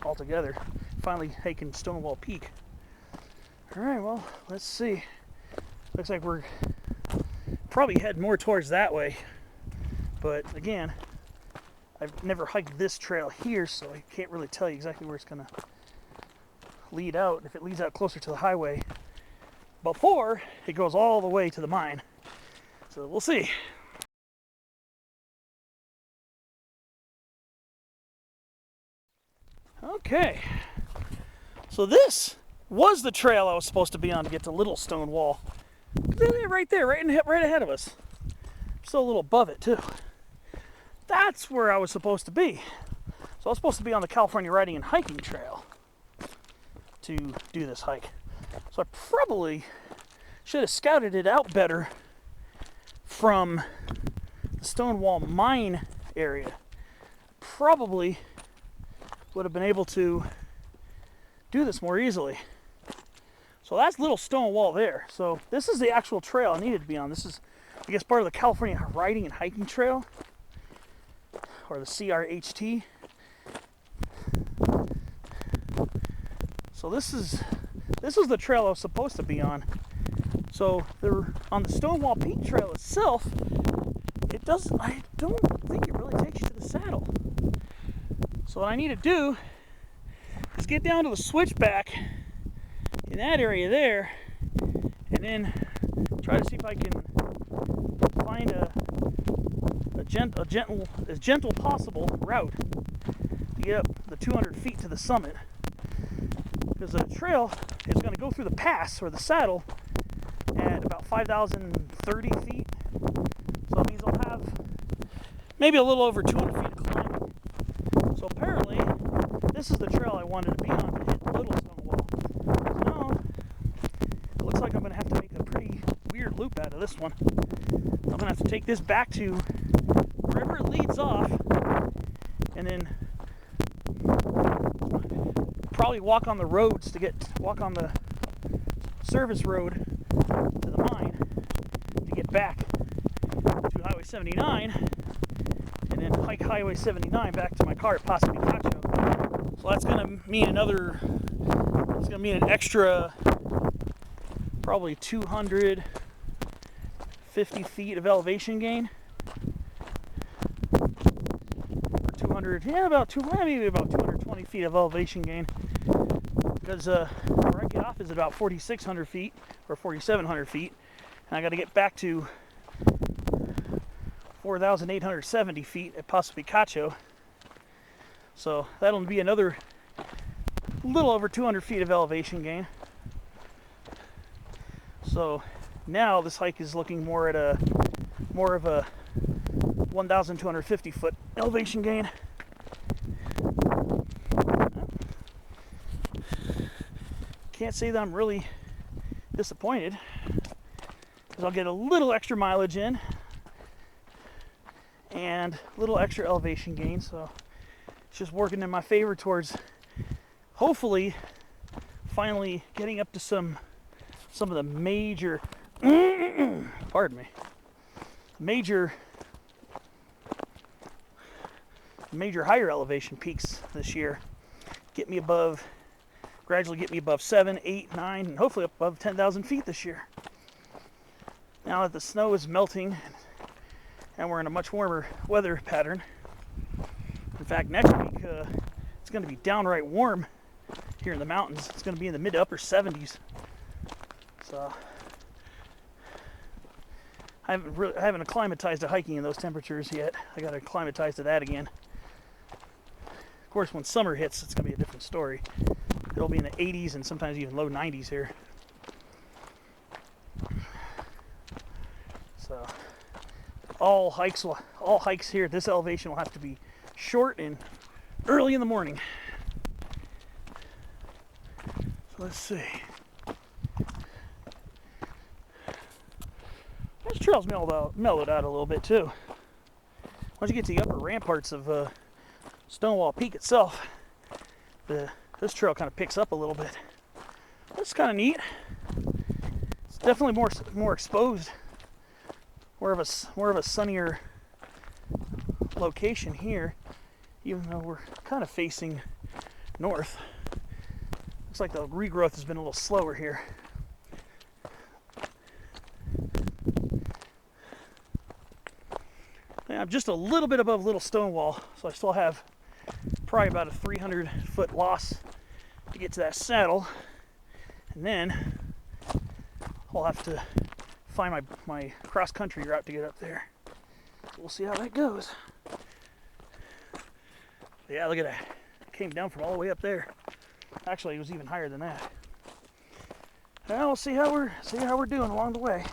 altogether. Finally hiking Stonewall Peak. Alright, well, let's see. Looks like we're probably heading more towards that way. But again, I've never hiked this trail here, so I can't really tell you exactly where it's going to lead out, if it leads out closer to the highway before it goes all the way to the mine. So we'll see. Okay, so this was the trail I was supposed to be on to get to Little Stonewall. Right there, right ahead of us. Still a little above it too. That's where I was supposed to be. So I was supposed to be on the California Riding and Hiking Trail to do this hike. So I probably should have scouted it out better from the Stonewall mine area. Probably would have been able to do this more easily. So that's Little Stonewall there. So this is the actual trail I needed to be on. This is, I guess, part of the California Riding and Hiking Trail, or the CRHT. So this is the trail I was supposed to be on. So on the Stonewall Peak Trail itself, I don't think it really takes you to the saddle. So what I need to do is get down to the switchback in that area there, and then try to see if I can find a as gentle possible route to get up the 200 feet to the summit. Because the trail is going to go through the pass, or the saddle, at about 5,030 feet. So that means I'll have maybe a little over 200 feet of climbing. So apparently, this is the trail I wanted to be on to hit Little Stonewall. So now, it looks like I'm going to have to make a pretty weird loop out of this one. I'm going to have to take this back to wherever it leads off, and then probably walk on the roads walk on the service road to the mine to get back to Highway 79, and then hike Highway 79 back to my car at Paso Picacho. So that's going to mean an extra probably 250 feet of elevation gain. Maybe about 220 feet of elevation gain, because where I get off is about 4,600 feet or 4,700 feet, and I got to get back to 4,870 feet at Paso Picacho. So that'll be another little over 200 feet of elevation gain. So now this hike is looking more of a 1,250 foot elevation gain. can't say that I'm really disappointed, because I'll get a little extra mileage in and a little extra elevation gain, so it's just working in my favor towards hopefully finally getting up to some of the major pardon me, major higher elevation peaks this year. Gradually get me above 7, 8, 9, and hopefully up above 10,000 feet this year. Now that the snow is melting and we're in a much warmer weather pattern. In fact, next week it's going to be downright warm here in the mountains. It's going to be in the mid to upper 70s. So I haven't acclimatized to hiking in those temperatures yet. I got to acclimatize to that again. Of course, when summer hits, it's going to be a different story. It'll be in the 80s and sometimes even low 90s here. So all hikes here at this elevation will have to be short and early in the morning. So let's see. This trail's mellowed out a little bit too. Once you get to the upper ramparts of Stonewall Peak itself, this trail kind of picks up a little bit. That's kind of neat. It's definitely more exposed, more of a sunnier location here, even though we're kind of facing north. Looks like the regrowth has been a little slower here. Yeah, I'm just a little bit above Little Stonewall, so I still have probably about a 300-foot loss to get to that saddle, and then I'll have to find my cross-country route to get up there. So we'll see how that goes. Yeah, look at that. It came down from all the way up there. Actually, it was even higher than that. Well, we'll see how we're doing along the way.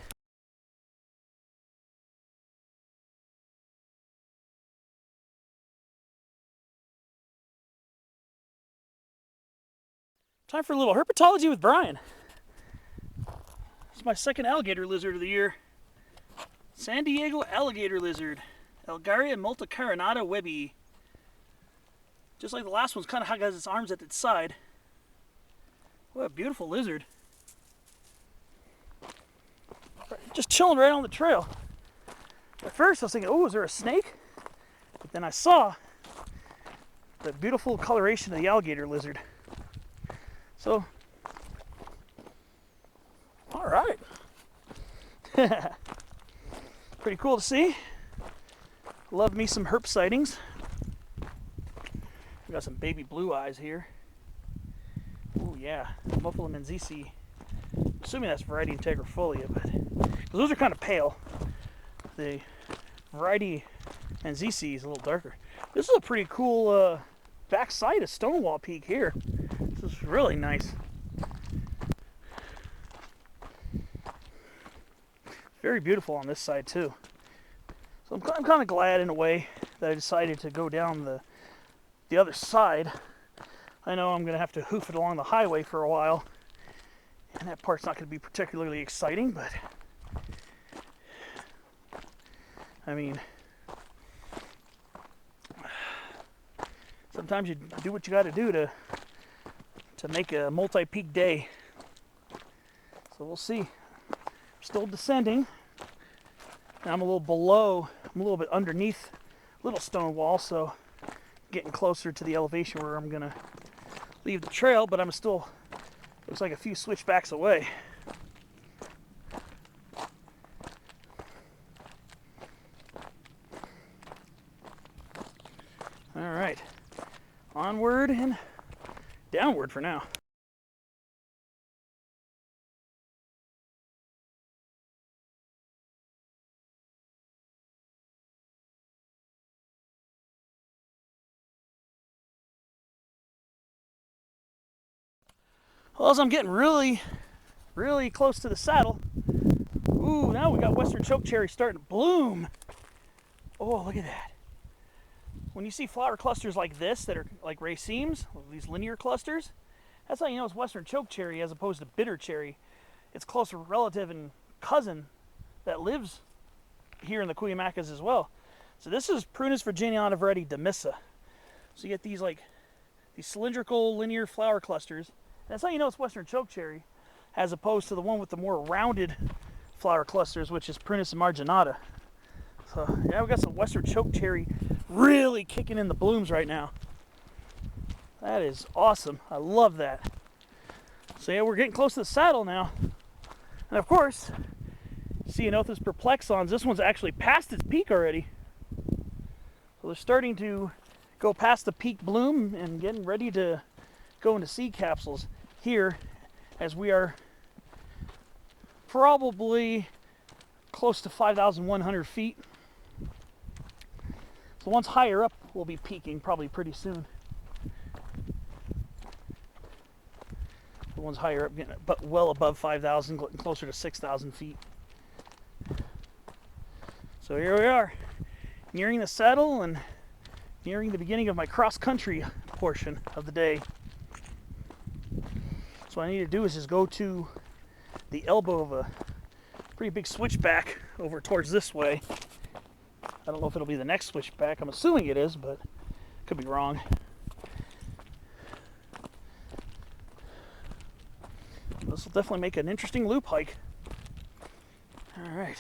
Time for a little herpetology with Brian. It's my second alligator lizard of the year. San Diego alligator lizard, Elgaria multicarinata webby. Just like the last one's kind of has its arms at its side. What a beautiful lizard. Just chilling right on the trail. At first I was thinking, oh, is there a snake? But then I saw the beautiful coloration of the alligator lizard. So, all right. Pretty cool to see. Love me some herp sightings. We got some baby blue eyes here. Oh yeah, Buffalo Menziesi. Assuming that's variety integrifolia, but those are kind of pale. The variety Menziesi is a little darker. This is a pretty cool backside of Stonewall Peak here. This is really nice. Very beautiful on this side too. So I'm kind of glad in a way that I decided to go down the other side. I know I'm going to have to hoof it along the highway for a while, and that part's not going to be particularly exciting, but I mean, sometimes you do what you got to do to make a multi-peak day. So we'll see. I'm still descending. And I'm a little bit underneath Little Stonewall, so getting closer to the elevation where I'm gonna leave the trail, but I'm still, looks like a few switchbacks away. All right, onward and downward for now. Well, as I'm getting really close to the saddle, ooh, now we got western chokecherry starting to bloom. Oh, look at that. When you see flower clusters like this that are like racemes, these linear clusters, That's how you know it's Western chokecherry as opposed to bitter cherry. It's closer relative and cousin that lives here in the Cuyamacas as well. So this is Prunus virginiana variety demissa. So you get these these cylindrical linear flower clusters. And that's how you know it's Western chokecherry as opposed to the one with the more rounded flower clusters, which is Prunus marginata. So yeah, we got some Western chokecherry really kicking in the blooms right now. That is awesome. I love that. So yeah, we're getting close to the saddle now. And of course, Ceanothus perplexans, this one's actually past its peak already. So they're starting to go past the peak bloom and getting ready to go into seed capsules here, as we are probably close to 5,100 feet. So once higher up, we'll be peaking probably pretty soon. The ones higher up getting well above 5,000, closer to 6,000 feet. So here we are, nearing the saddle and nearing the beginning of my cross-country portion of the day. So what I need to do is just go to the elbow of a pretty big switchback over towards this way. I don't know if it'll be the next switchback. I'm assuming it is, but could be wrong. This will definitely make an interesting loop hike. All right.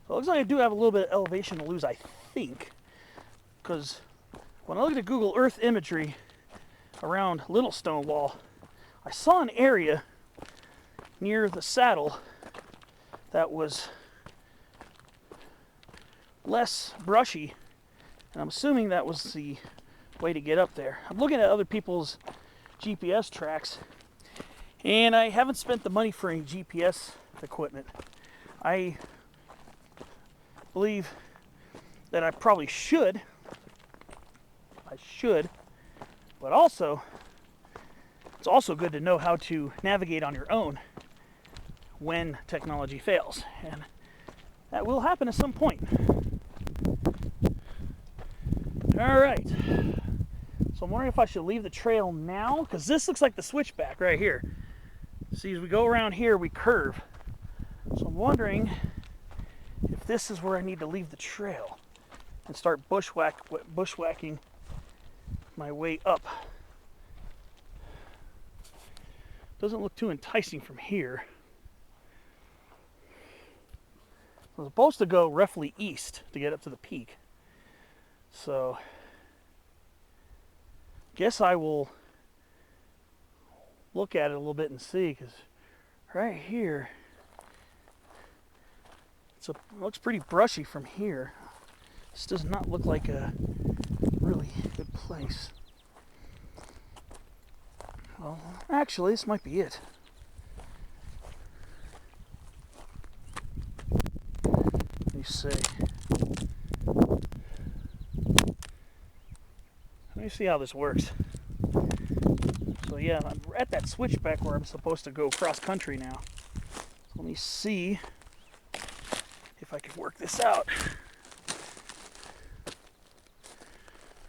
So it looks like I do have a little bit of elevation to lose, I think, because when I looked at Google Earth imagery around Little Stonewall, I saw an area near the saddle that was less brushy, and I'm assuming that was the way to get up there. I'm looking at other people's GPS tracks, and I haven't spent the money for any GPS equipment. I believe that I probably should. But also, it's also good to know how to navigate on your own when technology fails, and that will happen at some point. All right, so I'm wondering if I should leave the trail now, because this looks like the switchback right here. See, as we go around here, we curve. So I'm wondering if this is where I need to leave the trail and start bushwhacking my way up. Doesn't look too enticing from here. I'm supposed to go roughly east to get up to the peak. So, guess I will look at it a little bit and see, because right here, it looks pretty brushy from here. This does not look like a really good place. Well, actually, this might be it. Let me see. Let me see how this works. So yeah, I'm at that switchback where I'm supposed to go cross country now. So let me see if I can work this out.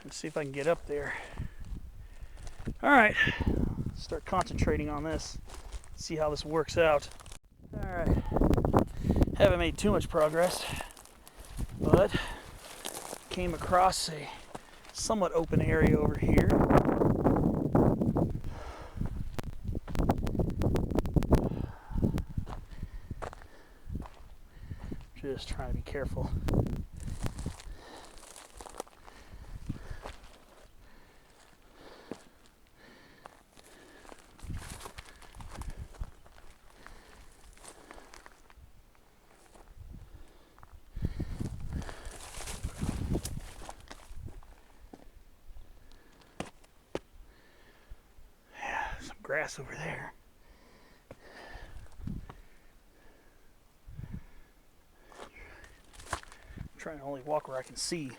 And see if I can get up there. All right, start concentrating on this. See how this works out. All right, haven't made too much progress, but came across a somewhat open area over here. Just trying to be careful. Grass over there. I'm trying to only walk where I can see.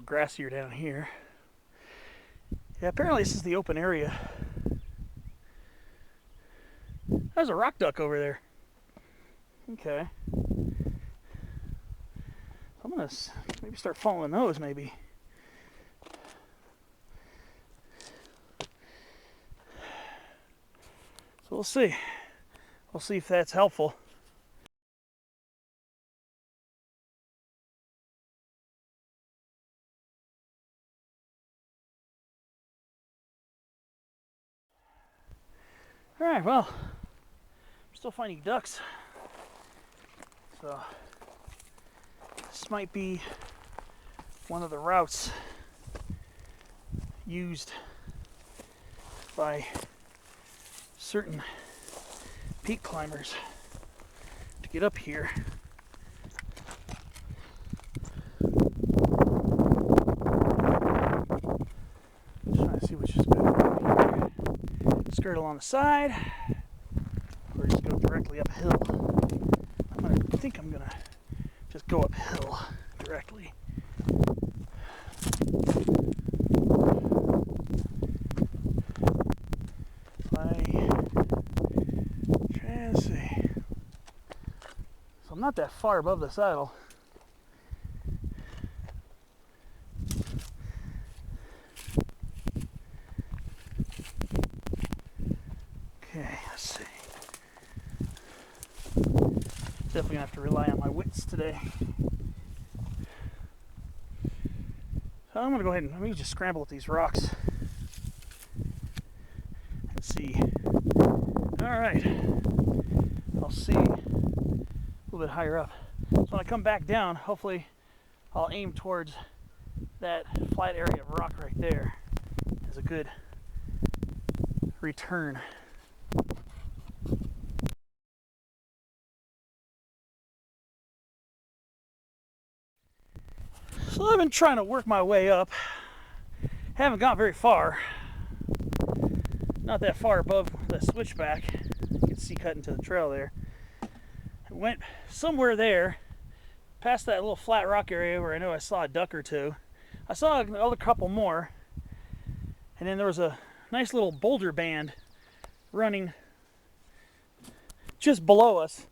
little grassier down here. Yeah, apparently this is the open area. There's a rock duck over there. Okay. I'm gonna maybe start following those, maybe. So we'll see. We'll see if that's helpful. All right, well, I'm still finding ducks. So this might be one of the routes used by certain peak climbers to get up here. Just trying to see which is better. Skirt along the side, or just go directly uphill. I think I'm gonna just go uphill directly. Trying to see. So I'm not that far above the saddle. Okay, let's see. Definitely gonna have to rely on my wits today. So I'm gonna go ahead and let me just scramble at these rocks and see. All right, I'll see a little bit higher up. So when I come back down, hopefully I'll aim towards that flat area of rock right there as a good return. So I've been trying to work my way up. Haven't got very far. Not that far above the switchback. You can see cut into the trail there. I went somewhere there, past that little flat rock area where I know I saw a duck or two. I saw another couple more. And then there was a nice little boulder band running just below us.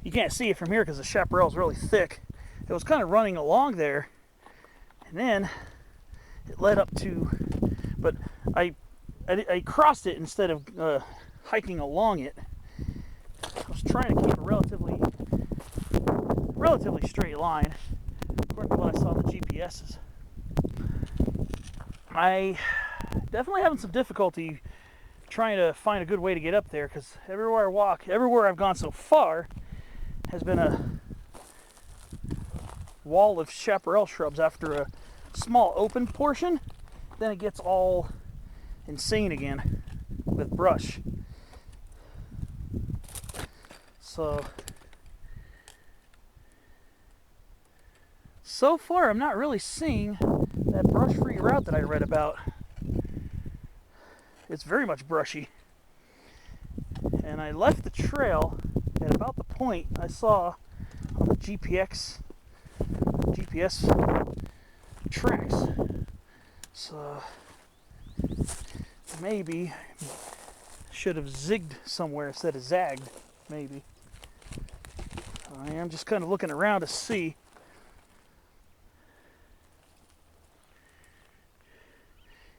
You can't see it from here because the chaparral is really thick. It was kind of running along there. And then it led up to, but I crossed it instead of hiking along it. I was trying to keep a relatively straight line, according to what I saw on the GPSs. I definitely having some difficulty trying to find a good way to get up there, because everywhere I walk, everywhere I've gone so far, has been a wall of chaparral shrubs after a small open portion. Then it gets all insane again with brush. So far I'm not really seeing that brush-free route that I read about. It's very much brushy. And I left the trail at about the point I saw on the GPS tracks. So maybe should have zigged somewhere instead of zagged, maybe. I am just kind of looking around to see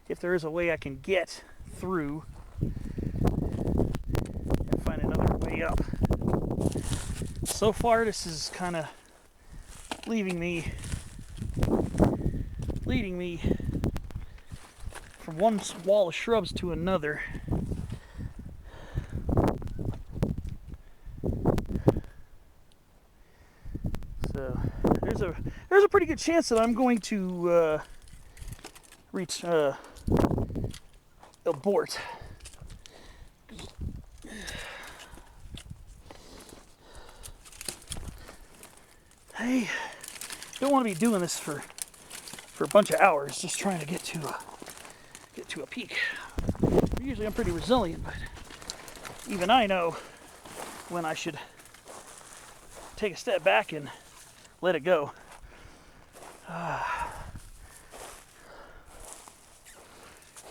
if there is a way I can get through and find another way up. So far this is kind of leading me from one wall of shrubs to another. So there's a pretty good chance that I'm going to reach abort. I don't want to be doing this for a bunch of hours, just trying to get to a peak. Usually I'm pretty resilient, but even I know when I should take a step back and let it go.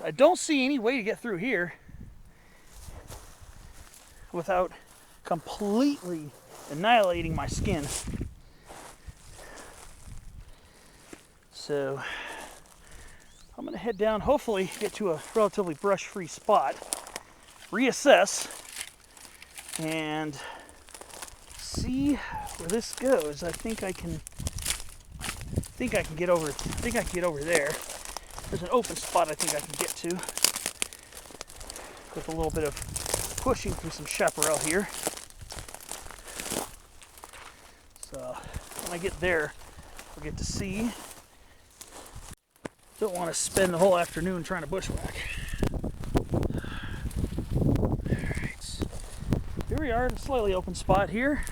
I don't see any way to get through here without completely annihilating my skin. So I'm going to head down, hopefully get to a relatively brush-free spot, reassess, and see where this goes. I think I can get over. I think I can get over there. There's an open spot I think I can get to with a little bit of pushing through some chaparral here. So when I get there, I'll get to see. Don't want to spend the whole afternoon trying to bushwhack. Alright. Here we are at a slightly open spot here.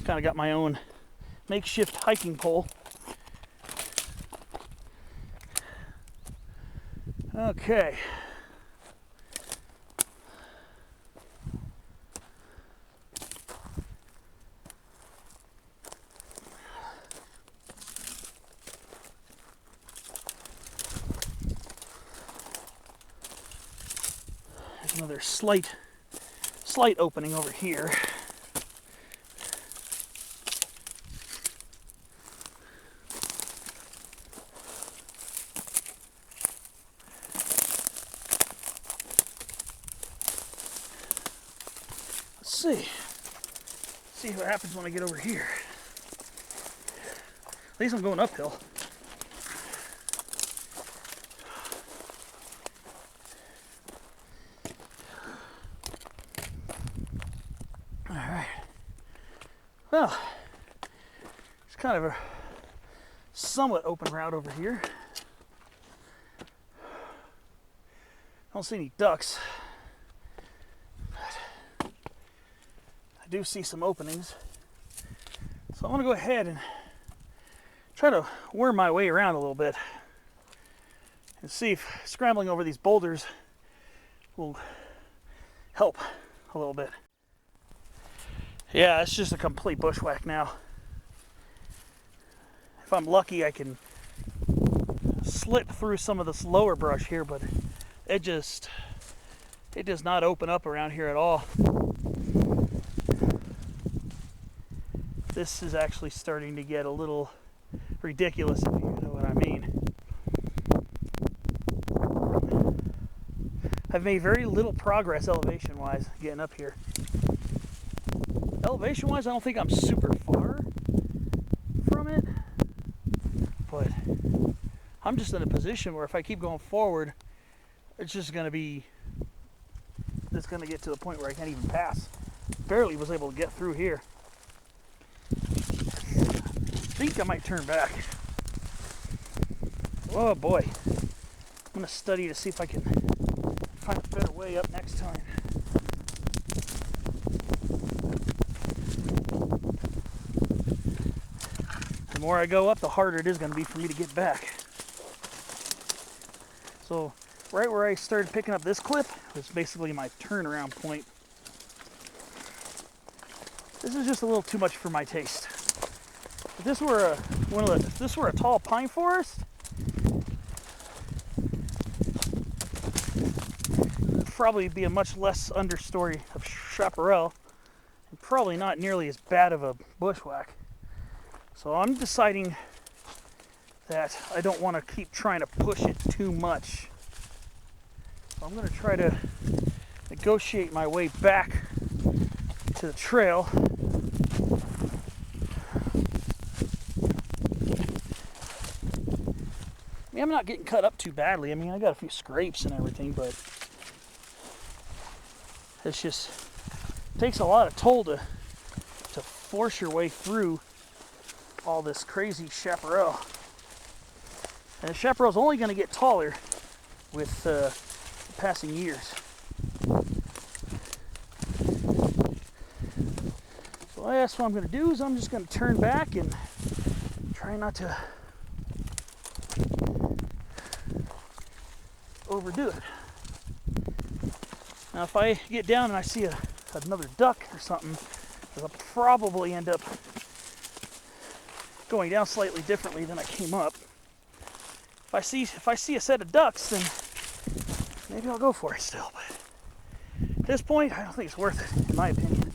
Kind of got my own makeshift hiking pole. Okay. There's another slight opening over here. See what happens when I get over here. At least I'm going uphill. All right. Well, it's kind of a somewhat open route over here. I don't see any ducks. I do see some openings. So I'm going to go ahead and try to worm my way around a little bit and see if scrambling over these boulders will help a little bit. Yeah, it's just a complete bushwhack now. If I'm lucky, I can slip through some of this lower brush here, but it does not open up around here at all. This is actually starting to get a little ridiculous, if you know what I mean. I've made very little progress elevation-wise getting up here. Elevation-wise, I don't think I'm super far from it, but I'm just in a position where if I keep going forward, it's just going to get to the point where I can't even pass. Barely was able to get through here. I think I might turn back. Oh boy. I'm going to study to see if I can find a better way up next time. The more I go up, the harder it is going to be for me to get back. So, right where I started picking up this clip was basically my turnaround point. This is just a little too much for my taste. If this were a tall pine forest, it'd probably be a much less understory of chaparral, and probably not nearly as bad of a bushwhack. So I'm deciding that I don't want to keep trying to push it too much. So I'm going to try to negotiate my way back to the trail. I mean, I'm not getting cut up too badly. I mean, I got a few scrapes and everything, but it's just takes a lot of toll to force your way through all this crazy chaparral. And the chaparral is only going to get taller with the passing years. So that's what I'm going to do is I'm just going to turn back and try not to overdo it. Now if I get down and I see another duck or something, I'll probably end up going down slightly differently than I came up. If I see a set of ducks, then maybe I'll go for it still. But at this point, I don't think it's worth it, in my opinion.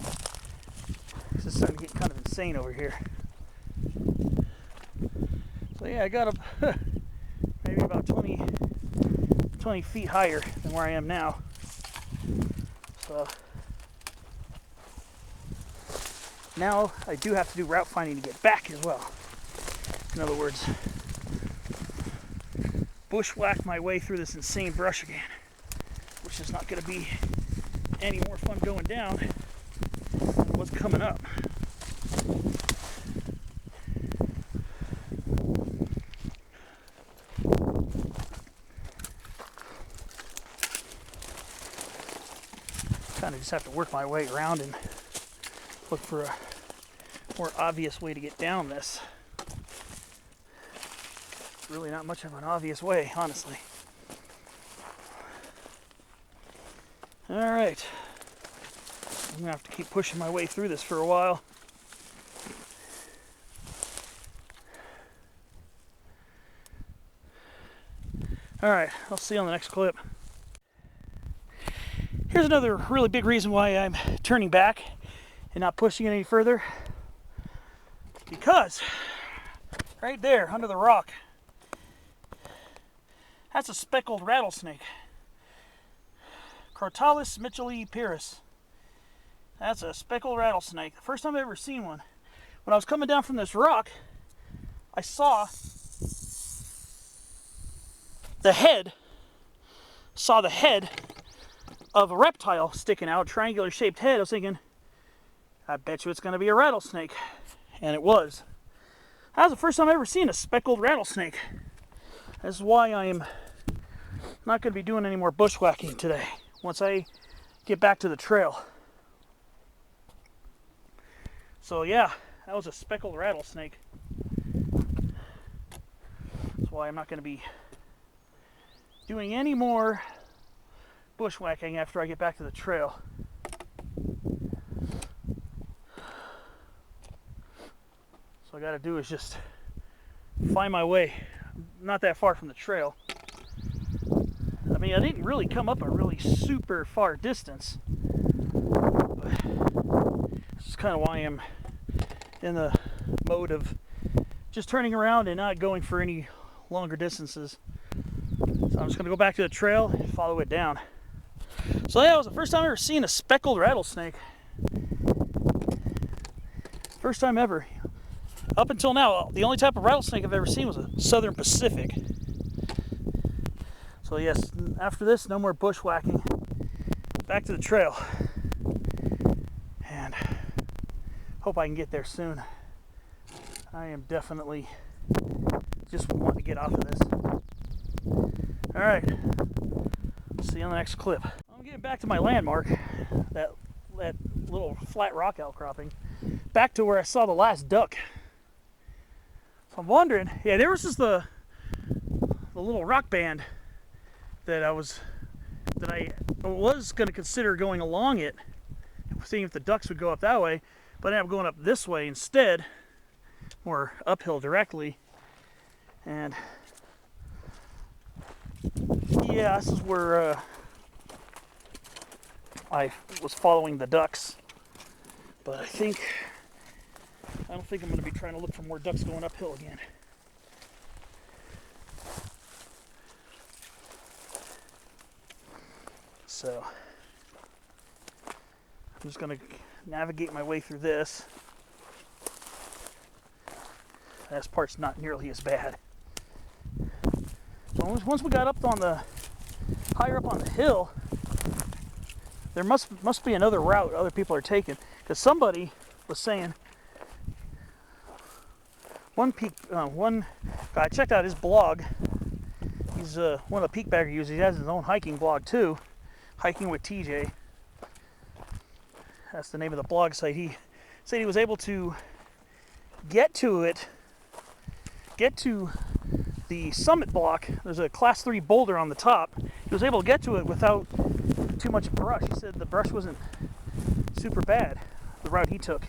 It's starting to get kind of insane over here. So yeah, I got up maybe about 20 feet higher than where I am now. So now I do have to do route finding to get back as well. In other words, bushwhack my way through this insane brush again, which is not going to be any more fun going down than what's coming up. Kind of just have to work my way around and look for a more obvious way to get down this. Really not much of an obvious way, honestly. All right, I'm gonna have to keep pushing my way through this for a while. All right, I'll see you on the next clip. Here's another really big reason why I'm turning back and not pushing it any further. Because right there under the rock, that's a speckled rattlesnake. Crotalus mitchellii pyrrhus. That's a speckled rattlesnake. The first time I've ever seen one. When I was coming down from this rock, I saw the head of a reptile sticking out, triangular shaped head. I was thinking, I bet you it's going to be a rattlesnake. And it was. That was the first time I've ever seen a speckled rattlesnake. That's why I'm not going to be doing any more bushwhacking today once I get back to the trail. So yeah, that was a speckled rattlesnake. That's why I'm not going to be doing any more bushwhacking after I get back to the trail. So I got to do is just find my way. Not that far from the trail. I mean, I didn't really come up a really super far distance. But this is kind of why I'm in the mode of just turning around and not going for any longer distances. So I'm just going to go back to the trail and follow it down. So yeah, it was the first time I've ever seen a speckled rattlesnake. First time ever. Up until now, the only type of rattlesnake I've ever seen was a Southern Pacific. So yes, after this, no more bushwhacking. Back to the trail. And hope I can get there soon. I am definitely just wanting to get off of this. Alright, see you on the next clip. I'm getting back to my landmark, that little flat rock outcropping, back to where I saw the last duck. So I'm wondering, yeah, there was just the little rock band that I was going to consider going along it, seeing if the ducks would go up that way, but I ended up going up this way instead, more uphill directly. And yeah, this is where I was following the ducks, but I don't think I'm going to be trying to look for more ducks going uphill again. So I'm just going to navigate my way through this. This part's not nearly as bad. So once we got up on the higher up on the hill, there must be another route other people are taking, because somebody was saying one guy, I checked out his blog. He's one of the peak bagger users. He has his own hiking blog too, Hiking with TJ. That's the name of the blog site. He said he was able to get to the summit block. There's a class 3 boulder on the top. He was able to get to it without too much brush. He said the brush wasn't super bad, the route he took.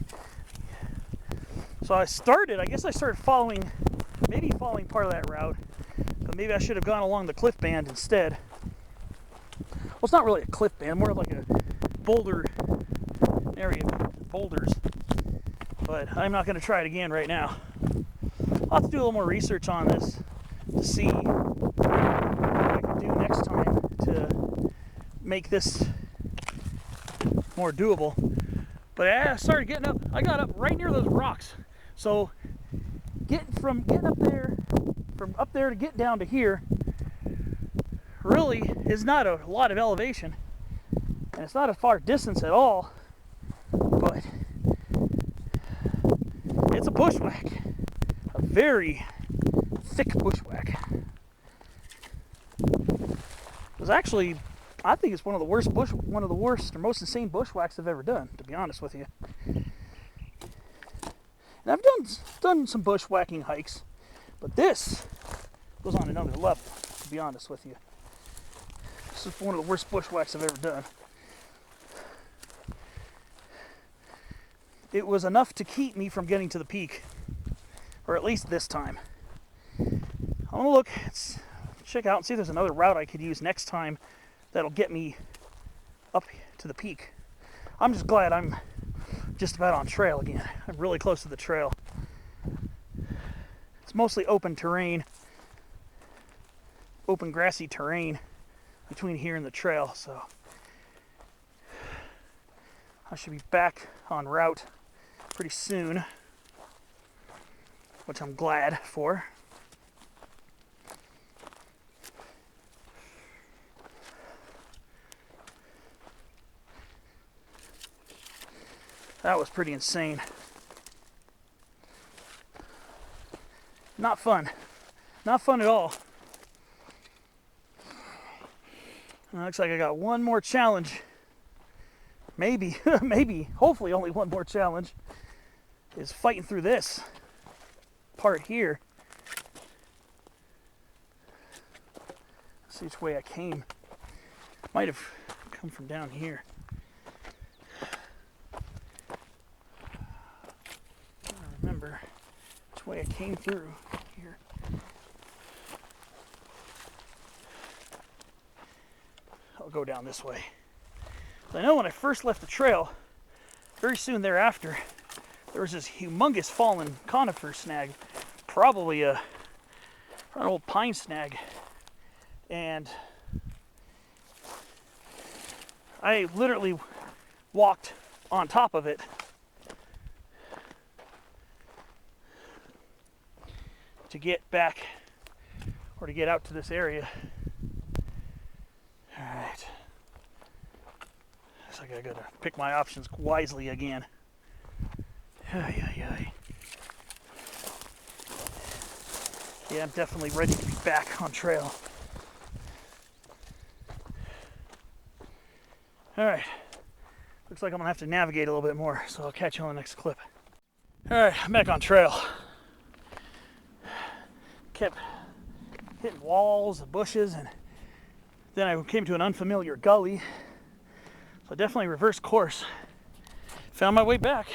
So I guess I started following part of that route, but maybe I should have gone along the cliff band instead. Well, it's not really a cliff band, more like a boulder area of boulders, but I'm not going to try it again right now. I'll have to do a little more research on this to see what I can do next time to make this more doable. But I started getting up. I got up right near those rocks. So getting up there, from up there to get down to here, really is not a lot of elevation, and it's not a far distance at all. But it's a bushwhack, a very thick bushwhack. It was actually, I think it's one of the worst or most insane bushwhacks I've ever done, to be honest with you. And I've done some bushwhacking hikes, but this goes on another level, to be honest with you. This is one of the worst bushwhacks I've ever done. It was enough to keep me from getting to the peak, or at least this time. I'm gonna look, check out and see if there's another route I could use next time that'll get me up to the peak. I'm just glad I'm just about on trail again. I'm really close to the trail. It's mostly open terrain, open grassy terrain between here and the trail, so I should be back on route pretty soon, which I'm glad for. That was pretty insane. Not fun. Not fun at all. Looks like I got one more challenge. Maybe, hopefully only one more challenge is fighting through this part here. Let's see which way I came. Might have come from down here. I don't remember which way I came through here. I'll go down this way. I know when I first left the trail, very soon thereafter, there was this humongous fallen conifer snag, probably an old pine snag, and I literally walked on top of it to get back, or to get out to this area. All right. Looks like I gotta pick my options wisely again. Yeah, I'm definitely ready to be back on trail. All right. Looks like I'm gonna have to navigate a little bit more, so I'll catch you on the next clip. All right, I'm back on trail. Kept hitting walls and bushes, and then I came to an unfamiliar gully. So I definitely reversed course. Found my way back.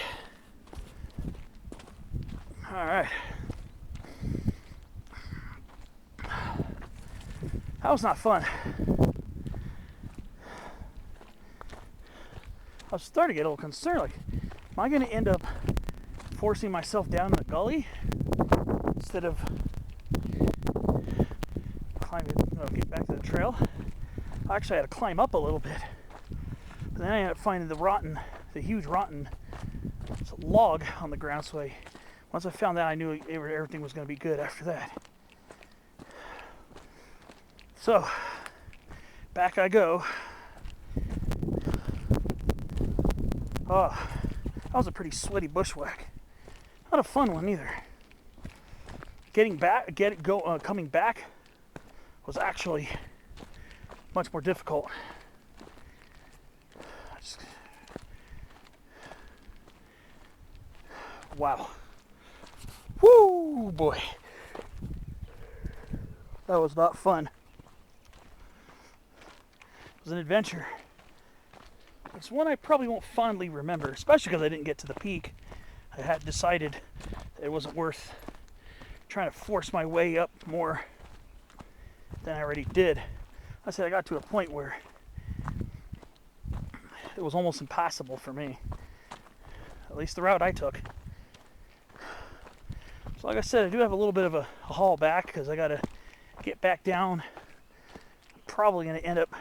All right. That was not fun. I was starting to get a little concerned. Like, am I going to end up forcing myself down in the gully instead of get back to the trail? Actually, I had to climb up a little bit. But then I ended up finding the huge rotten log on the ground. So once I found that, I knew everything was going to be good after that. So, back I go. Oh, that was a pretty sweaty bushwhack. Not a fun one either. Coming back was actually much more difficult. Wow. Woo, boy. That was not fun. It was an adventure. It's one I probably won't fondly remember, especially because I didn't get to the peak. I had decided it wasn't worth trying to force my way up more than I already did. I said I got to a point where it was almost impossible for me, at least the route I took. So like I said, I do have a little bit of a haul back because I got to get back down. I'm probably going to end up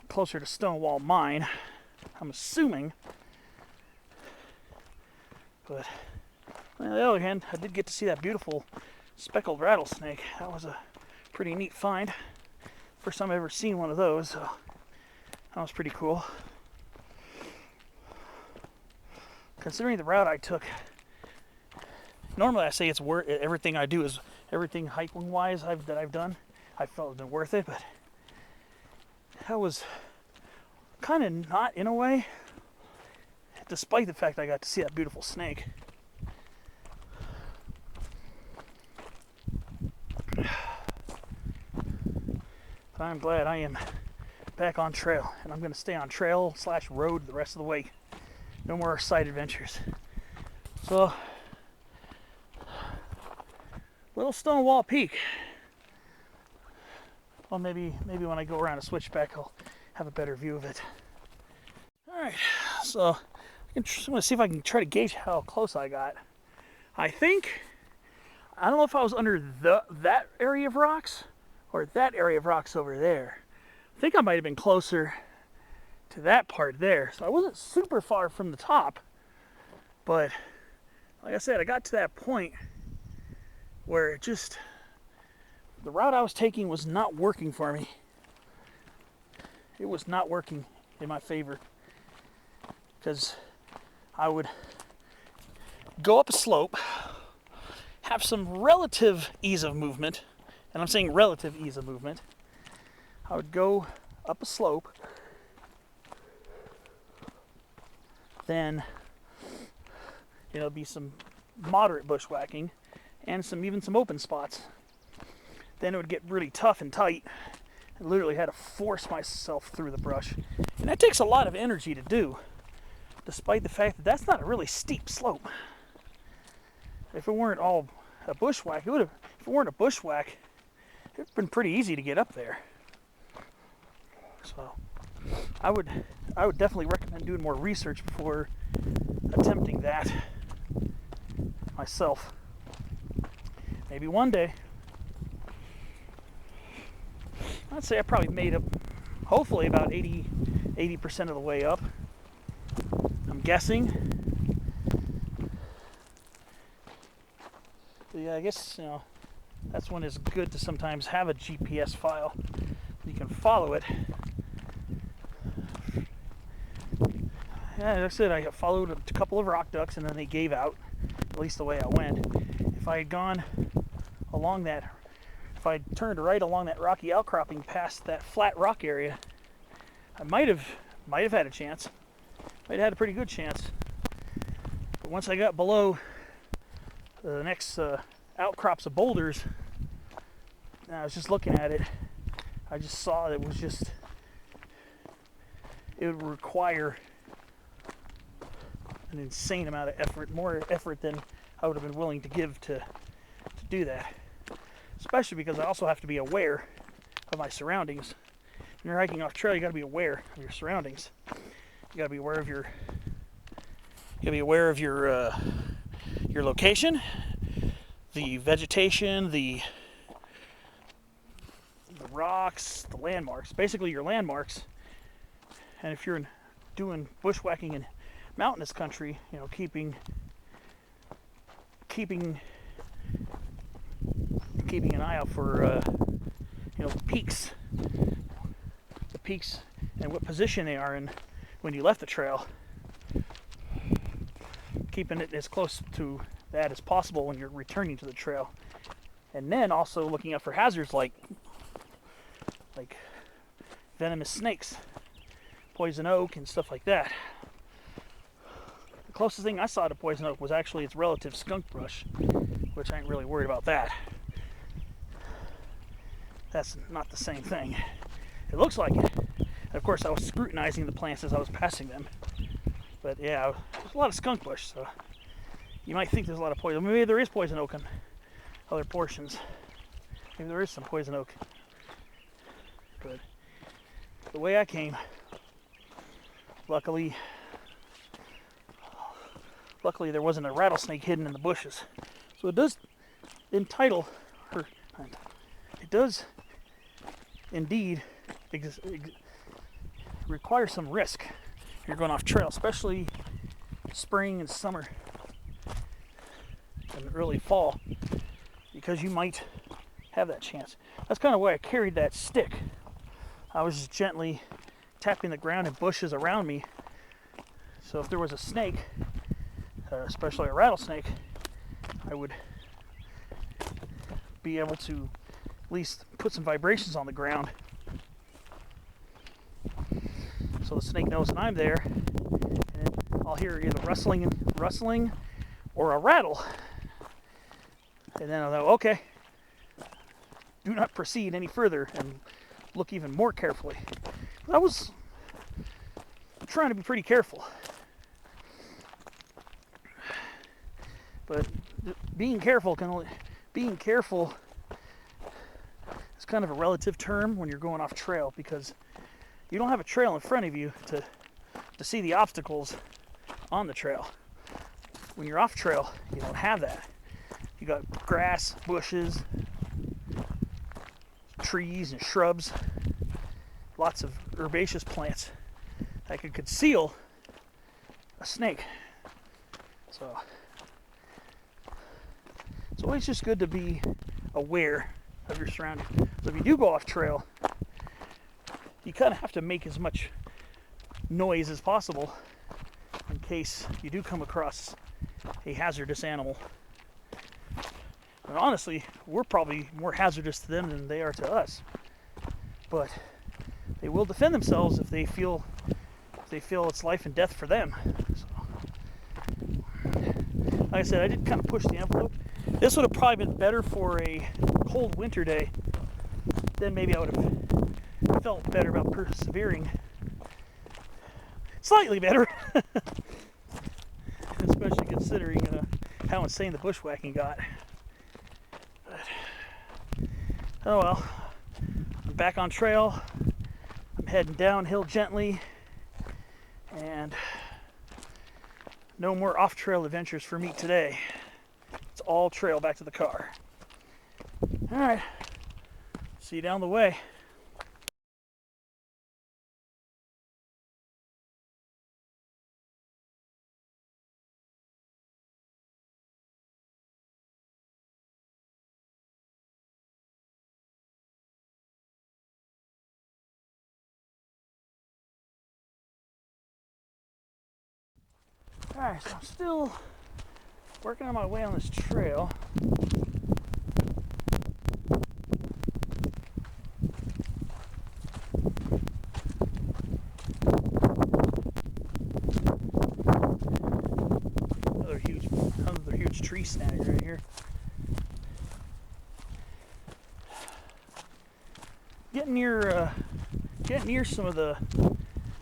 closer to Stonewall Mine, I'm assuming. But on the other hand, I did get to see that beautiful speckled rattlesnake. That was a pretty neat find. First time I've ever seen one of those, so that was pretty cool. Considering the route I took, normally I say it's worth it. Everything I do is, everything hiking wise that I've done, I felt it's been worth it, but that was kind of not in a way, despite the fact I got to see that beautiful snake. But I'm glad I am back on trail, and I'm going to stay on trail / road the rest of the way. No more side adventures. So, Little Stonewall Peak. Well, maybe when I go around a switchback, I'll have a better view of it. All right, so I'm going to see if I can try to gauge how close I got. I don't know if I was under that area of rocks or that area of rocks over there. I think I might have been closer to that part there. So I wasn't super far from the top, but like I said, I got to that point where it just, the route I was taking was not working for me. It was not working in my favor, because I would go up a slope, have some relative ease of movement, and I'm saying relative ease of movement. I would go up a slope, then it'll be some moderate bushwhacking and even some open spots. Then it would get really tough and tight. I literally had to force myself through the brush, and that takes a lot of energy to do, despite the fact that that's not a really steep slope. If it weren't all a bushwhack, if it weren't a bushwhack, it'd been pretty easy to get up there. So I would definitely recommend doing more research before attempting that myself. Maybe one day. I'd say I probably made up, hopefully, about 80% of the way up. I'm guessing. But yeah, I guess, that's when it's good to sometimes have a GPS file. You can follow it. Yeah, like I said, I followed a couple of rock ducks and then they gave out, at least the way I went. If I had gone along that, if I turned right along that rocky outcropping past that flat rock area, I might have had a chance. Might have had a pretty good chance. But once I got below the next outcrops of boulders, and I was just looking at it, I just saw that it would require an insane amount of effort, more effort than I would have been willing to give to do that. Especially because I also have to be aware of my surroundings. When you're hiking off trail, you got to be aware of your surroundings. You got to be aware of your your location, the vegetation, the rocks, the landmarks. Basically, your landmarks. And if you're doing bushwhacking in mountainous country, keeping an eye out for the peaks and what position they are in when you left the trail, keeping it as close to that as possible when you're returning to the trail, and then also looking out for hazards like venomous snakes, poison oak, and stuff like that. The closest thing I saw to poison oak was actually its relative, skunk brush, which I ain't really worried about that. That's not the same thing. It looks like it. And of course, I was scrutinizing the plants as I was passing them. But yeah, there's a lot of skunk bush, so You might think there's a lot of poison. Maybe there is poison oak in other portions. Maybe there is some poison oak. But the way I came, luckily there wasn't a rattlesnake hidden in the bushes. So it does it does indeed require some risk if you're going off trail, especially spring and summer and early fall, because you might have that chance. That's kind of why I carried that stick. I was just gently tapping the ground and bushes around me, so if there was a snake, especially a rattlesnake, I would be able to at least put some vibrations on the ground so the snake knows that I'm there, and I'll hear either rustling or a rattle, and then I'll know, okay, do not proceed any further and look even more carefully. I was trying to be pretty careful, but being careful is kind of a relative term when you're going off trail, because you don't have a trail in front of you to see the obstacles on the trail. When you're off trail, you don't have that. You got grass, bushes, trees and shrubs, lots of herbaceous plants that could conceal a snake. So it's always just good to be aware of your surroundings. So if you do go off trail, you kind of have to make as much noise as possible in case you do come across a hazardous animal. And honestly, we're probably more hazardous to them than they are to us. But they will defend themselves if they feel it's life and death for them. So, like I said, I did kind of push the envelope. This would have probably been better for a cold winter day. Then maybe I would have felt better about persevering. Slightly better. Especially considering how insane the bushwhacking got. But, oh well. I'm back on trail. I'm heading downhill gently. And no more off-trail adventures for me today. It's all trail back to the car. Alright. See you down the way. Alright, so I'm still working on my way on this trail. Another huge tree snag right here. Getting near some of the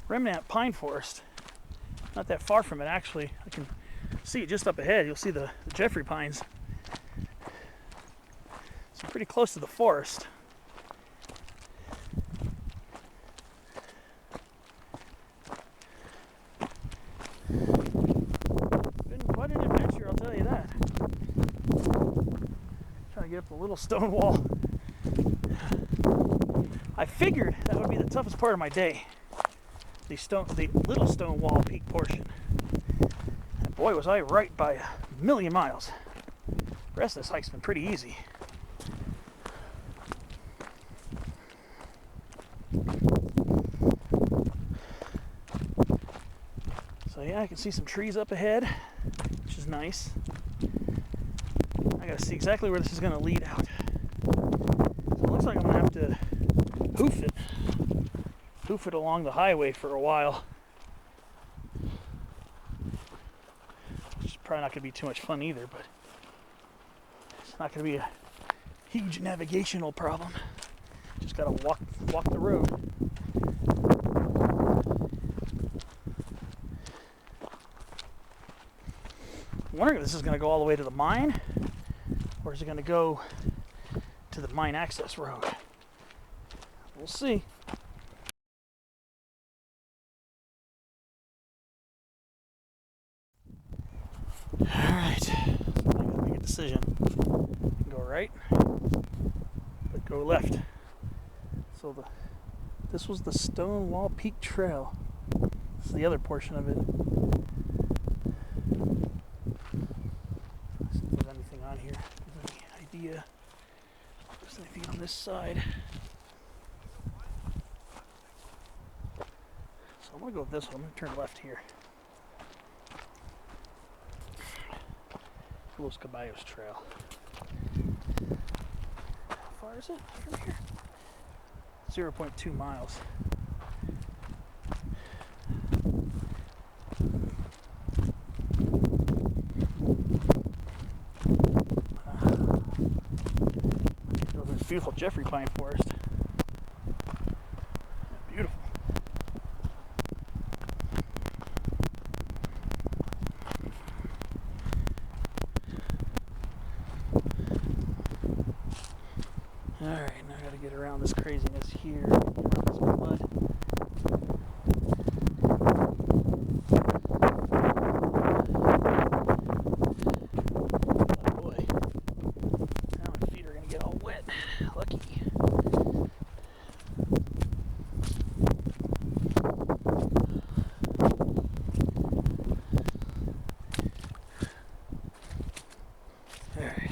remnant pine forest. Not that far from it, actually. I can see it just up ahead. You'll see the Jeffrey pines. So pretty close to the forest. Been quite an adventure, I'll tell you that. Trying to get up the Little Stonewall. I figured that would be the toughest part of my day. The Little Stonewall Peak portion. And boy, was I right by a million miles. The rest of this hike's been pretty easy. So yeah, I can see some trees up ahead, which is nice. I gotta see exactly where this is gonna lead out. So it looks like I'm gonna have to hoof it along the highway for a while. Which is probably not going to be too much fun either, but it's not going to be a huge navigational problem. Just got to walk the road. I'm wondering if this is going to go all the way to the mine, or is it going to go to the mine access road? We'll see. Alright, I gotta make a decision. Go right, but go left. So this was the Stonewall Peak Trail. This is the other portion of it. Let's see if there's anything on here. If there's any idea if there's anything on this side. So I'm gonna go with this one. I'm gonna turn left here. Los Caballos Trail. How far is it from here? 0.2 miles. This beautiful Jeffrey pine forest. Beautiful. Alright, now I gotta get around this craziness here. Around this mud. Oh boy. Now my feet are gonna get all wet. Lucky. Alright.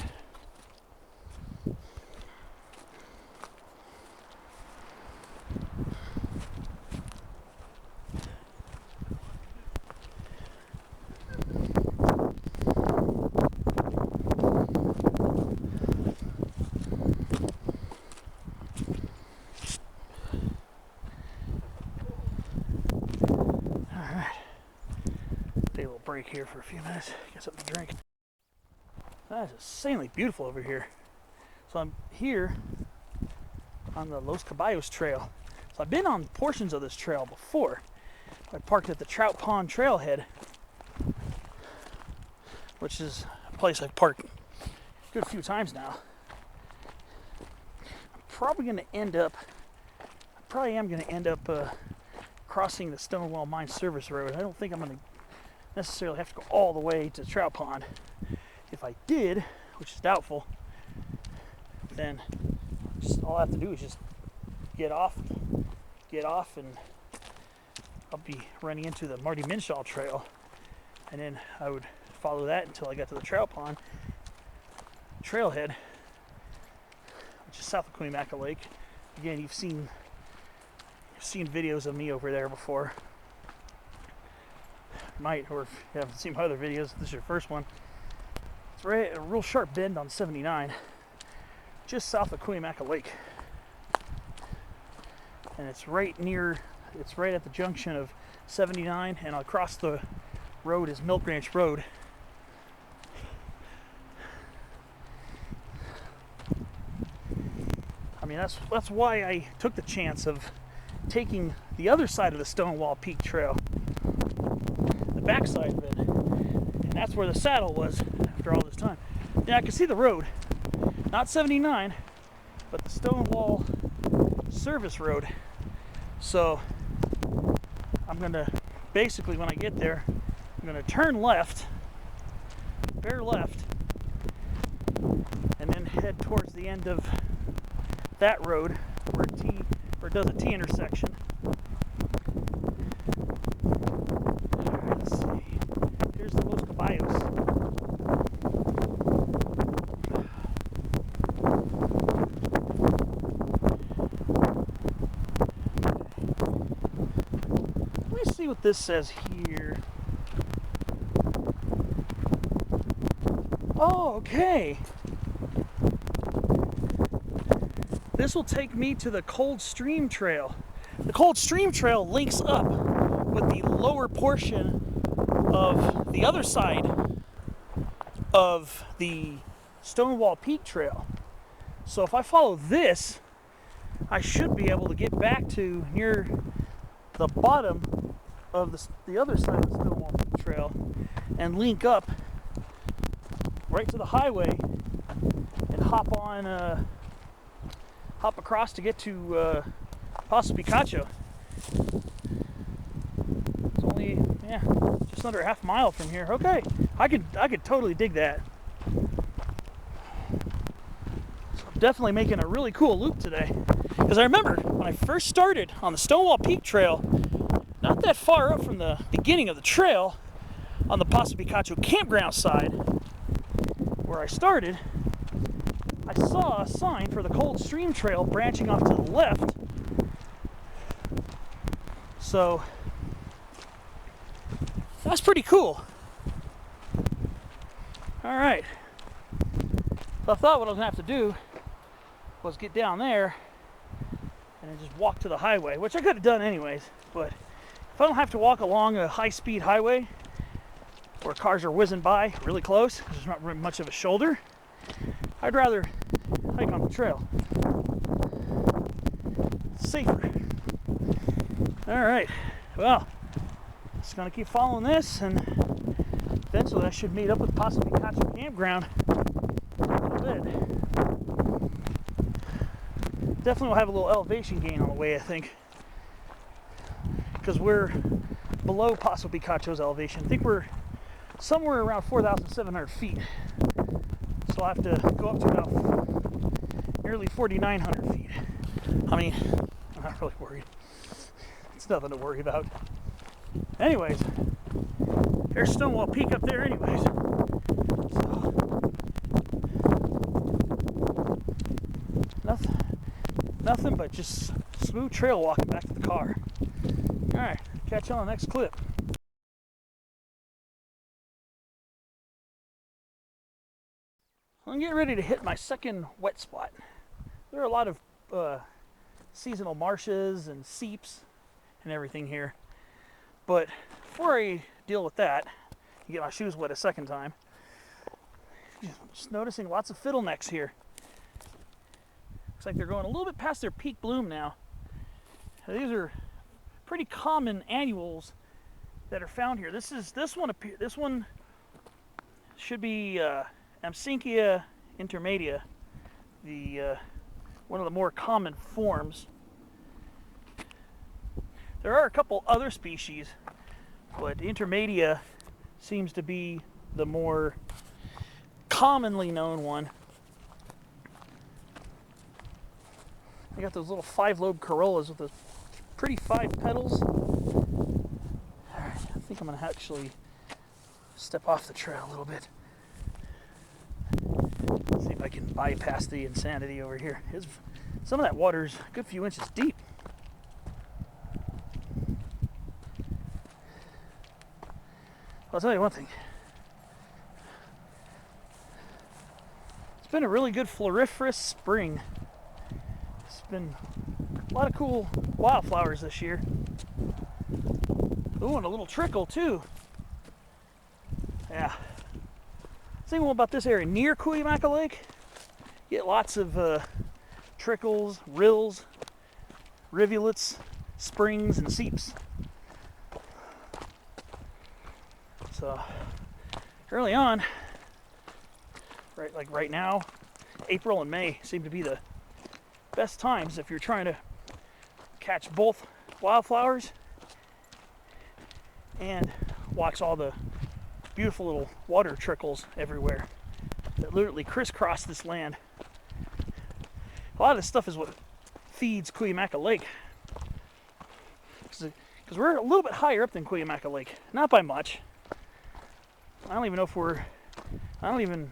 Take a little break here for a few minutes, get something to drink. That is insanely beautiful over here. So I'm here on the Los Caballos Trail. So I've been on portions of this trail before. I parked at the Trout Pond Trailhead, which is a place I've parked a good few times now. I'm probably going to end up, crossing the Stonewall Mine Service Road. I don't think I'm going to necessarily have to go all the way to Trout Pond. If I did, which is doubtful, then all I have to do is just get off, and I'll be running into the Marty Minshaw Trail, and then I would follow that until I got to the Trout Pond Trailhead, which is south of Cuyamaca Lake. Again, you've seen videos of me over there before. Might, or if you haven't seen my other videos, this is your first one. It's right at a real sharp bend on 79, just south of Cuyamaca Lake. And it's right at the junction of 79, and across the road is Milk Ranch Road. I mean, that's why I took the chance of taking the other side of the Stonewall Peak Trail, the backside of it, and that's where the saddle was after all this time. Yeah, I can see the road, not 79, but the Stonewall Service Road. So I'm gonna basically, when I get there, I'm gonna turn left, bear left, and then head towards the end of that road where it does a T intersection. Alright, let's see. Here's the Los Caballos. Let me see what this says here. Oh, okay. This will take me to the Cold Stream Trail. The Cold Stream Trail links up with the lower portion of the other side of the Stonewall Peak Trail. So if I follow this, I should be able to get back to near the bottom of the other side of the Stonewall Peak Trail and link up right to the highway and hop across to get to Paso Picacho. It's only, yeah, just under a half mile from here. Okay, I could totally dig that. So I'm definitely making a really cool loop today. Because I remember when I first started on the Stonewall Peak Trail, not that far up from the beginning of the trail, on the Paso Picacho Campground side, where I started, I saw a sign for the Cold Stream Trail branching off to the left. So that's pretty cool. All right. So I thought what I was gonna have to do was get down there and then just walk to the highway, which I could have done anyways. But if I don't have to walk along a high-speed highway where cars are whizzing by really close, there's not really much of a shoulder, I'd rather hike on the trail. It's safer. All right, well, just gonna keep following this, and eventually I should meet up with Paso Picacho Campground in a little bit. Definitely will have a little elevation gain on the way, I think, because we're below Paso Picacho's elevation. I think we're somewhere around 4,700 feet. So I'll have to go up to about nearly 4,900 feet. I mean, I'm not really worried. It's nothing to worry about. Anyways, there's Stonewall Peak up there anyways. So, nothing but just smooth trail walking back to the car. All right, catch you on the next clip. I'm getting ready to hit my second wet spot. There are a lot of seasonal marshes and seeps and everything here. But before I deal with that, and get my shoes wet a second time, just noticing lots of fiddlenecks here. Looks like they're going a little bit past their peak bloom now. These are pretty common annuals that are found here. This one should be Amsinkia intermedia, one of the more common forms. There are a couple other species, but intermedia seems to be the more commonly known one. I got those little 5-lobe corollas with the pretty 5 petals. All right, I think I'm gonna actually step off the trail a little bit. See if I can bypass the insanity over here. Some of that water's a good few inches deep. I'll tell you one thing. It's been a really good floriferous spring. It's been a lot of cool wildflowers this year. Ooh, and a little trickle too. Yeah. The thing about this area near Cuyamaca Lake, you get lots of trickles, rills, rivulets, springs, and seeps. So early on, right now, April and May seem to be the best times if you're trying to catch both wildflowers and watch all the beautiful little water trickles everywhere that literally crisscross this land. A lot of this stuff is what feeds Cuyamaca Lake, because we're a little bit higher up than Cuyamaca Lake, not by much. I don't even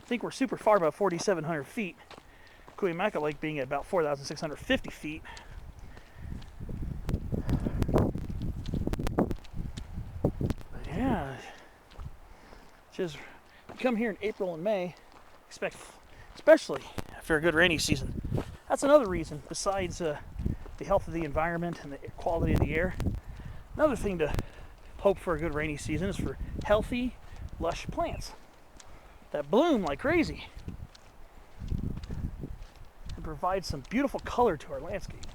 think we're super far above 4,700 feet. Cuyamaca Lake being at about 4,650 feet. But yeah, just come here in April and May, especially after a good rainy season. That's another reason, besides the health of the environment and the quality of the air. Another thing to hope for a good rainy season is for healthy, lush plants that bloom like crazy and provide some beautiful color to our landscape.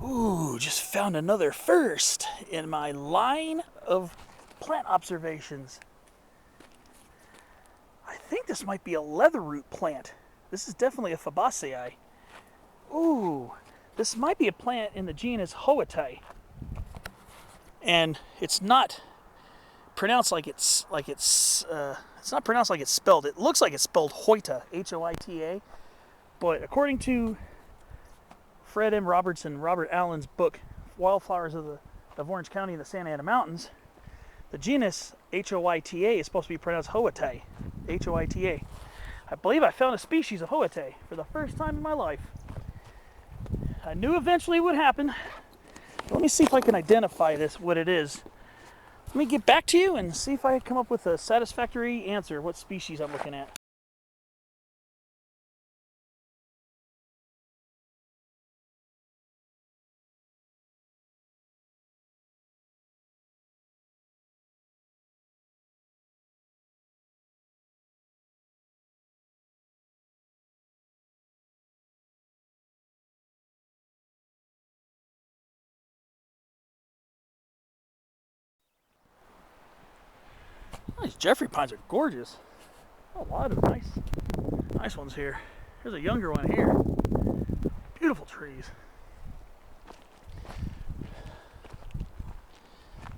Ooh, just found another first in my line of plant observations. I think this might be a leatherroot plant. This is definitely a Fabaceae. Ooh, this might be a plant in the genus Hoatai. And it's not pronounced like it's not pronounced like it's spelled. It looks like it's spelled Hoita, H-O-I-T-A. But according to Fred M. Robertson, Robert Allen's book, Wildflowers of Orange County and the Santa Ana Mountains, the genus Hoita is supposed to be pronounced Hoatai, Hoita. I believe I found a species of Hoatai for the first time in my life. I knew eventually it would happen. Let me see if I can identify this, what it is. Let me get back to you and see if I can come up with a satisfactory answer, what species I'm looking at. These Jeffrey pines are gorgeous. A lot of nice ones here. There's a younger one here. Beautiful trees.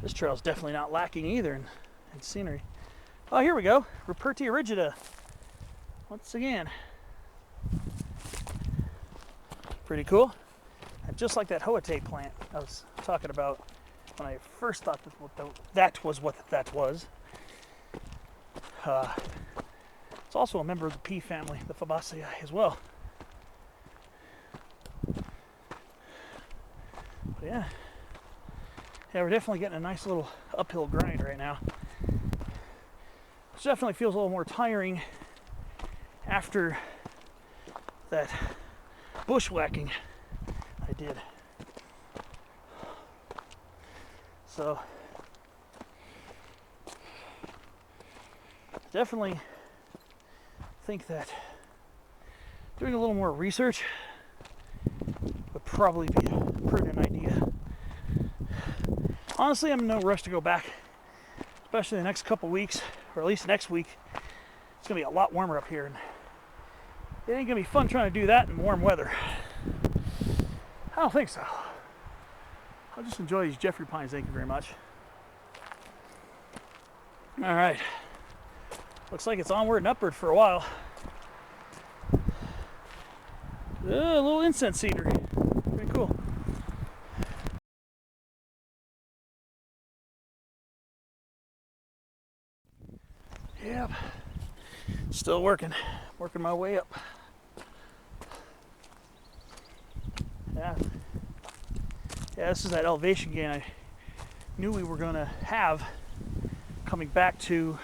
This trail's definitely not lacking either in scenery. Oh, here we go. Rupertia rigida. Once again. Pretty cool. And just like that Hoatai plant I was talking about when I first thought that was what that was. It's also a member of the pea family, the Fabaceae, as well. But yeah, we're definitely getting a nice little uphill grind right now. Which definitely feels a little more tiring after that bushwhacking I did. So definitely think that doing a little more research would probably be a prudent idea. Honestly, I'm in no rush to go back, especially the next couple weeks, or at least next week. It's gonna be a lot warmer up here, and it ain't gonna be fun trying to do that in warm weather. I don't think so. I'll just enjoy these Jeffrey pines, thank you very much. All right. Looks like it's onward and upward for a while. A little incense cedar. Pretty cool. Yep. Still working my way up. Yeah, this is that elevation gain I knew we were gonna have coming back to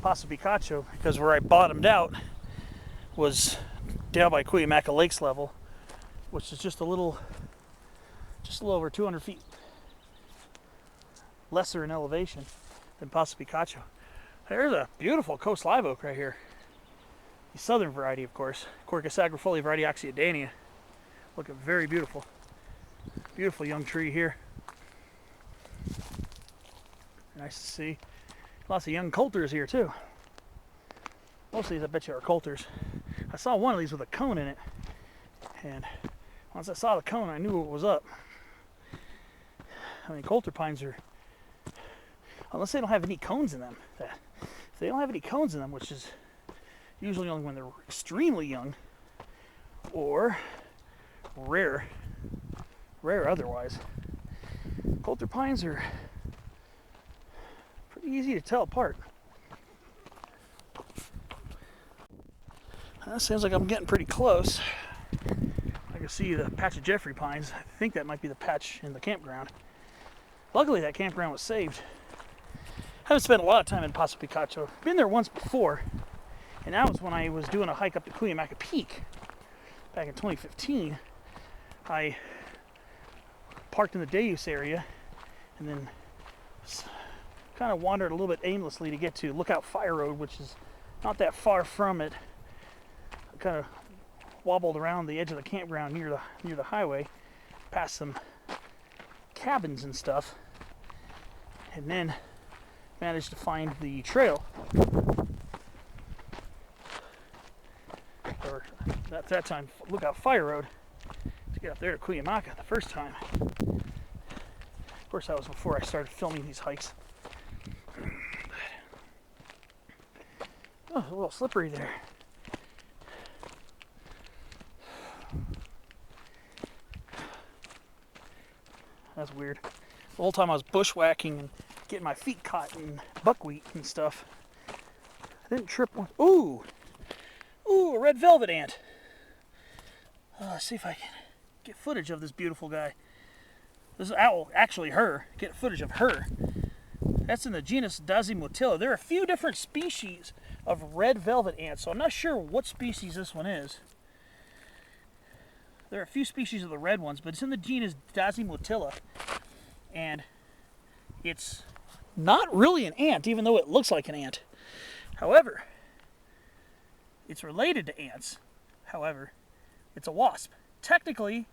Paso Picacho, because where I bottomed out was down by Cuyamaca Lake's level, which is just a little over 200 feet lesser in elevation than Paso Picacho. There's a beautiful coast live oak right here. The southern variety, of course, Quercus agrifolia variety oxyodania. Looking very beautiful. Beautiful young tree here. Nice to see. Lots of young coulters here too. Most of these I bet you are coulters. I saw one of these with a cone in it, and once I saw the cone I knew what was up. I mean, coulter pines are, unless they don't have any cones in them, if they don't have any cones in them, which is usually only when they're extremely young or rare otherwise, coulter pines are pretty easy to tell apart. That seems like I'm getting pretty close. I can see the patch of Jeffrey pines. I think that might be the patch in the campground. Luckily that campground was saved. I haven't spent a lot of time in Paso Picacho. Been there once before, and that was when I was doing a hike up to Cuyamaca Peak back in 2015. I parked in the day-use area and then kind of wandered a little bit aimlessly to get to Lookout Fire Road, which is not that far from it. I kind of wobbled around the edge of the campground near the highway, past some cabins and stuff, and then managed to find the trail. Or at that time, Lookout Fire Road, to get up there to Cuyamaca the first time. Of course, that was before I started filming these hikes. Oh, a little slippery there. That's weird. The whole time I was bushwhacking and getting my feet caught in buckwheat and stuff, I didn't trip once. Ooh! Ooh, a red velvet ant. Let's see if I can get footage of this beautiful guy. This is owl, actually her. Get footage of her. That's in the genus Dasimotilla. There are a few different species of red velvet ants, so I'm not sure what species this one is. There are a few species of the red ones, but it's in the genus Dasimotilla. And it's not really an ant, even though it looks like an ant. However, it's related to ants. However, it's a wasp. Technically,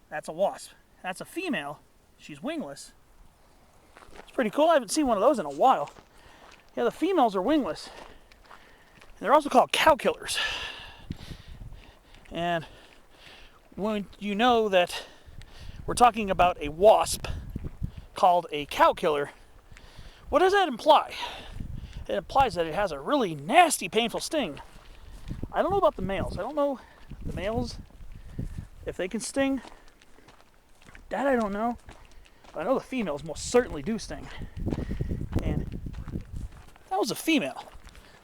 that's a wasp. That's a female. She's wingless. It's pretty cool. I haven't seen one of those in a while. Yeah, the females are wingless. And they're also called cow killers. And when you know that we're talking about a wasp called a cow killer, what does that imply? It implies that it has a really nasty, painful sting. I don't know about the males. I don't know the males, if they can sting. That I don't know. But I know the females most certainly do sting. And that was a female.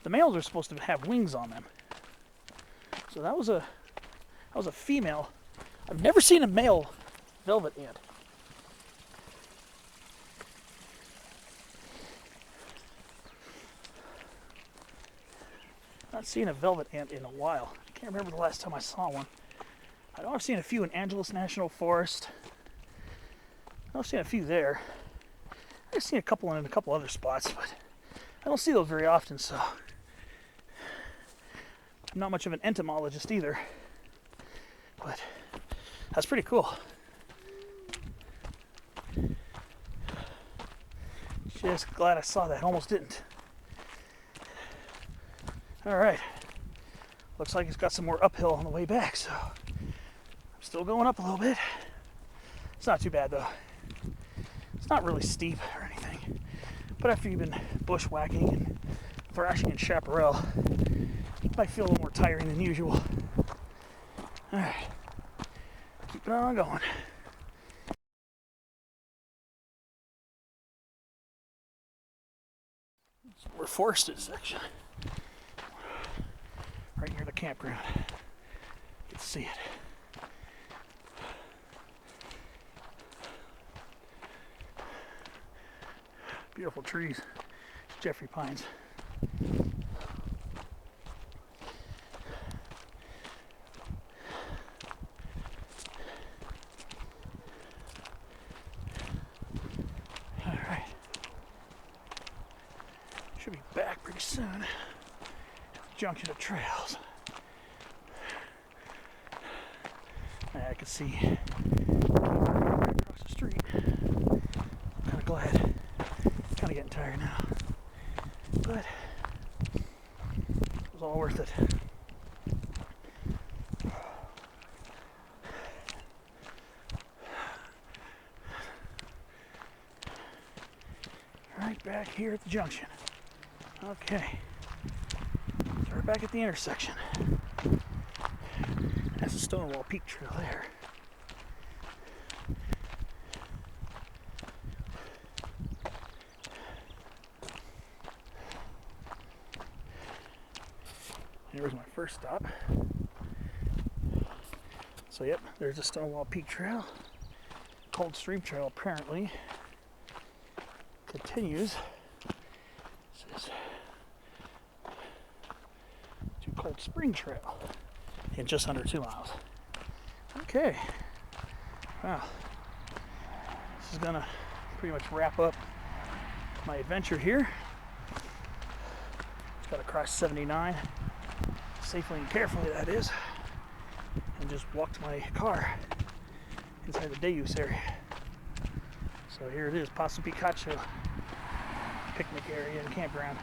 The males are supposed to have wings on them. So that was a female. I've never seen a male velvet ant. Not seen a velvet ant in a while. I can't remember the last time I saw one. I know I've seen a few in Angeles National Forest. I've seen a few there. I've seen a couple in a couple other spots, but I don't see those very often, so I'm not much of an entomologist either. But that's pretty cool. Just glad I saw that. Almost didn't. Alright. Looks like it's got some more uphill on the way back, so I'm still going up a little bit. It's not too bad though. It's not really steep or anything. But after you've been bushwhacking and thrashing in chaparral, it might feel a little more tiring than usual. Alright. Keep on going. We're forested section. Right near the campground. You can see it. Beautiful trees. Jeffrey pines. Alright. Should be back pretty soon. Junction of trails. I can see right across the street. I'm kind of glad. Kind of getting tired now, but it was all worth it. Right back here at the junction. Okay. We're back at the intersection. That's the Stonewall Peak trail there. Here was my first stop. So yep, there's the Stonewall Peak trail. Cold Stream Trail apparently continues. This is Cold Spring Trail in just under 2 miles. Okay. Wow. This is gonna pretty much wrap up my adventure here. Just gotta cross 79 safely and carefully, that is, and just walk to my car. inside the day use area. So here it is, Paso Picacho picnic area and campground.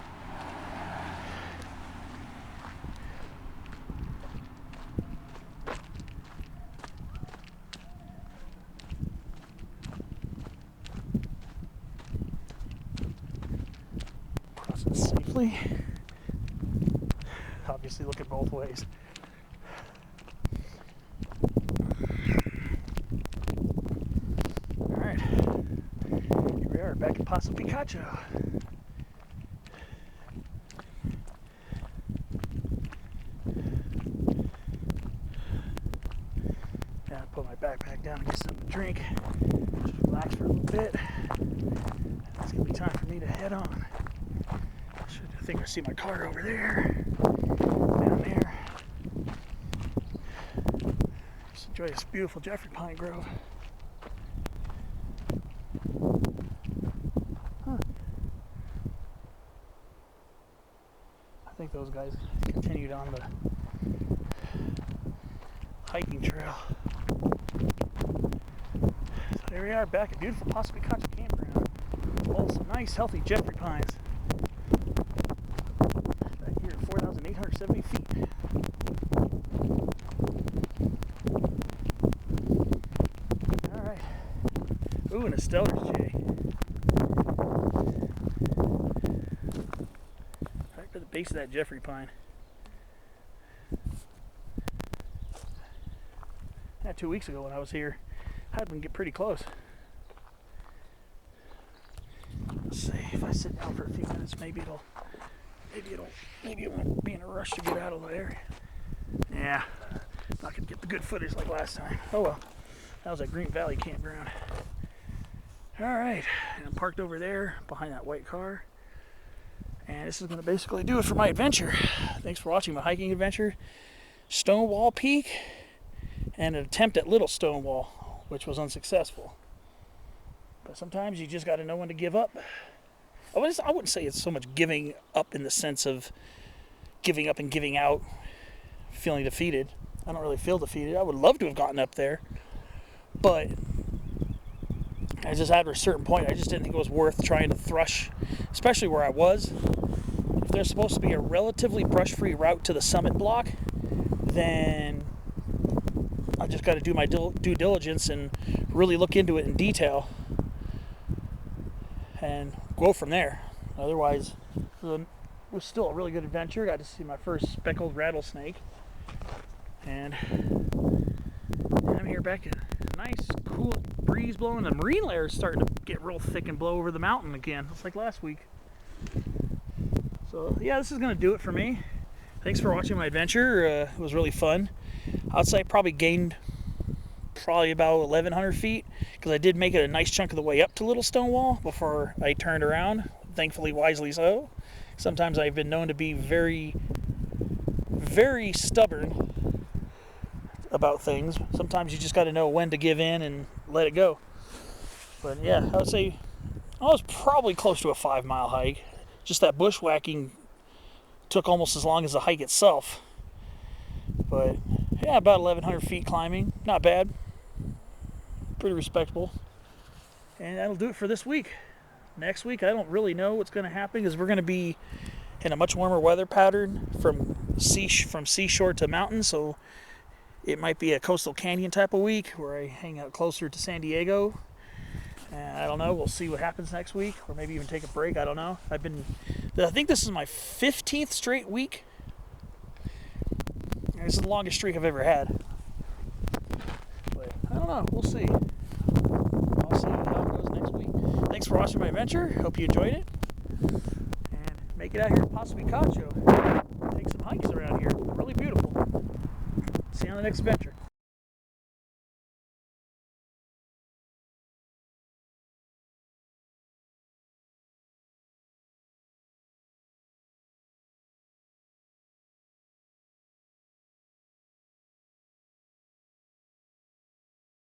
Crossing safely. Obviously looking both ways. Alright, here we are back at Paso Picacho. Yeah, put my backpack down and get something to drink. Just relax for a little bit. It's gonna be time for me to head on. I think I see my car over there. Down there. Just enjoy this beautiful Jeffrey Pine Grove. Huh. I think those guys continued on the hiking trail. So there we are, back at beautiful Paso Picacho Campground. Oh, some nice healthy Jeffrey pines. Back here at 4,870 feet. Alright. Ooh, and a Stellar's Jay. Right to the base of that Jeffrey pine. Yeah, 2 weeks ago when I was here, I had them get pretty close. Let's see if I sit down for a few minutes, maybe it won't be in a rush to get out of the area. Yeah, not gonna get the good footage like last time. Oh well, that was at Green Valley Campground. All right, and I'm parked over there behind that white car. And this is gonna basically do it for my adventure. Thanks for watching my hiking adventure. Stonewall Peak and an attempt at Little Stonewall, which was unsuccessful. But sometimes you just got to know when to give up. I wouldn't say it's so much giving up in the sense of giving up and giving out, feeling defeated. I don't really feel defeated. I would love to have gotten up there, but I just at a certain point, I just didn't think it was worth trying to thrush, especially where I was. If there's supposed to be a relatively brush-free route to the summit block, then I just got to do my due diligence and really look into it in detail and go from there. Otherwise, it was still a really good adventure. Got to see my first speckled rattlesnake. And I'm here back at a nice, cool breeze blowing. The marine layer is starting to get real thick and blow over the mountain again. It's like last week. So, yeah, this is going to do it for me. Thanks for watching my adventure. It was really fun. I'd say I probably gained about 1,100 feet because I did make it a nice chunk of the way up to Little Stonewall before I turned around. Thankfully, wisely so. Sometimes I've been known to be very, very stubborn about things. Sometimes you just got to know when to give in and let it go. But yeah, I would say I was probably close to a 5-mile hike. Just that bushwhacking took almost as long as the hike itself. But yeah, about 1,100 feet climbing. Not bad. Pretty respectable. And that'll do it for this week. Next week, I don't really know what's going to happen because we're going to be in a much warmer weather pattern from seashore to mountain. So it might be a coastal canyon type of week where I hang out closer to San Diego. And I don't know. We'll see what happens next week, or maybe even take a break. I don't know. I think this is my 15th straight week. This is the longest streak I've ever had. But I don't know. We'll see. I'll see how it goes next week. Thanks for watching my adventure. Hope you enjoyed it. And make it out here to Paso Picacho. Take some hikes around here. Really beautiful. See you on the next adventure.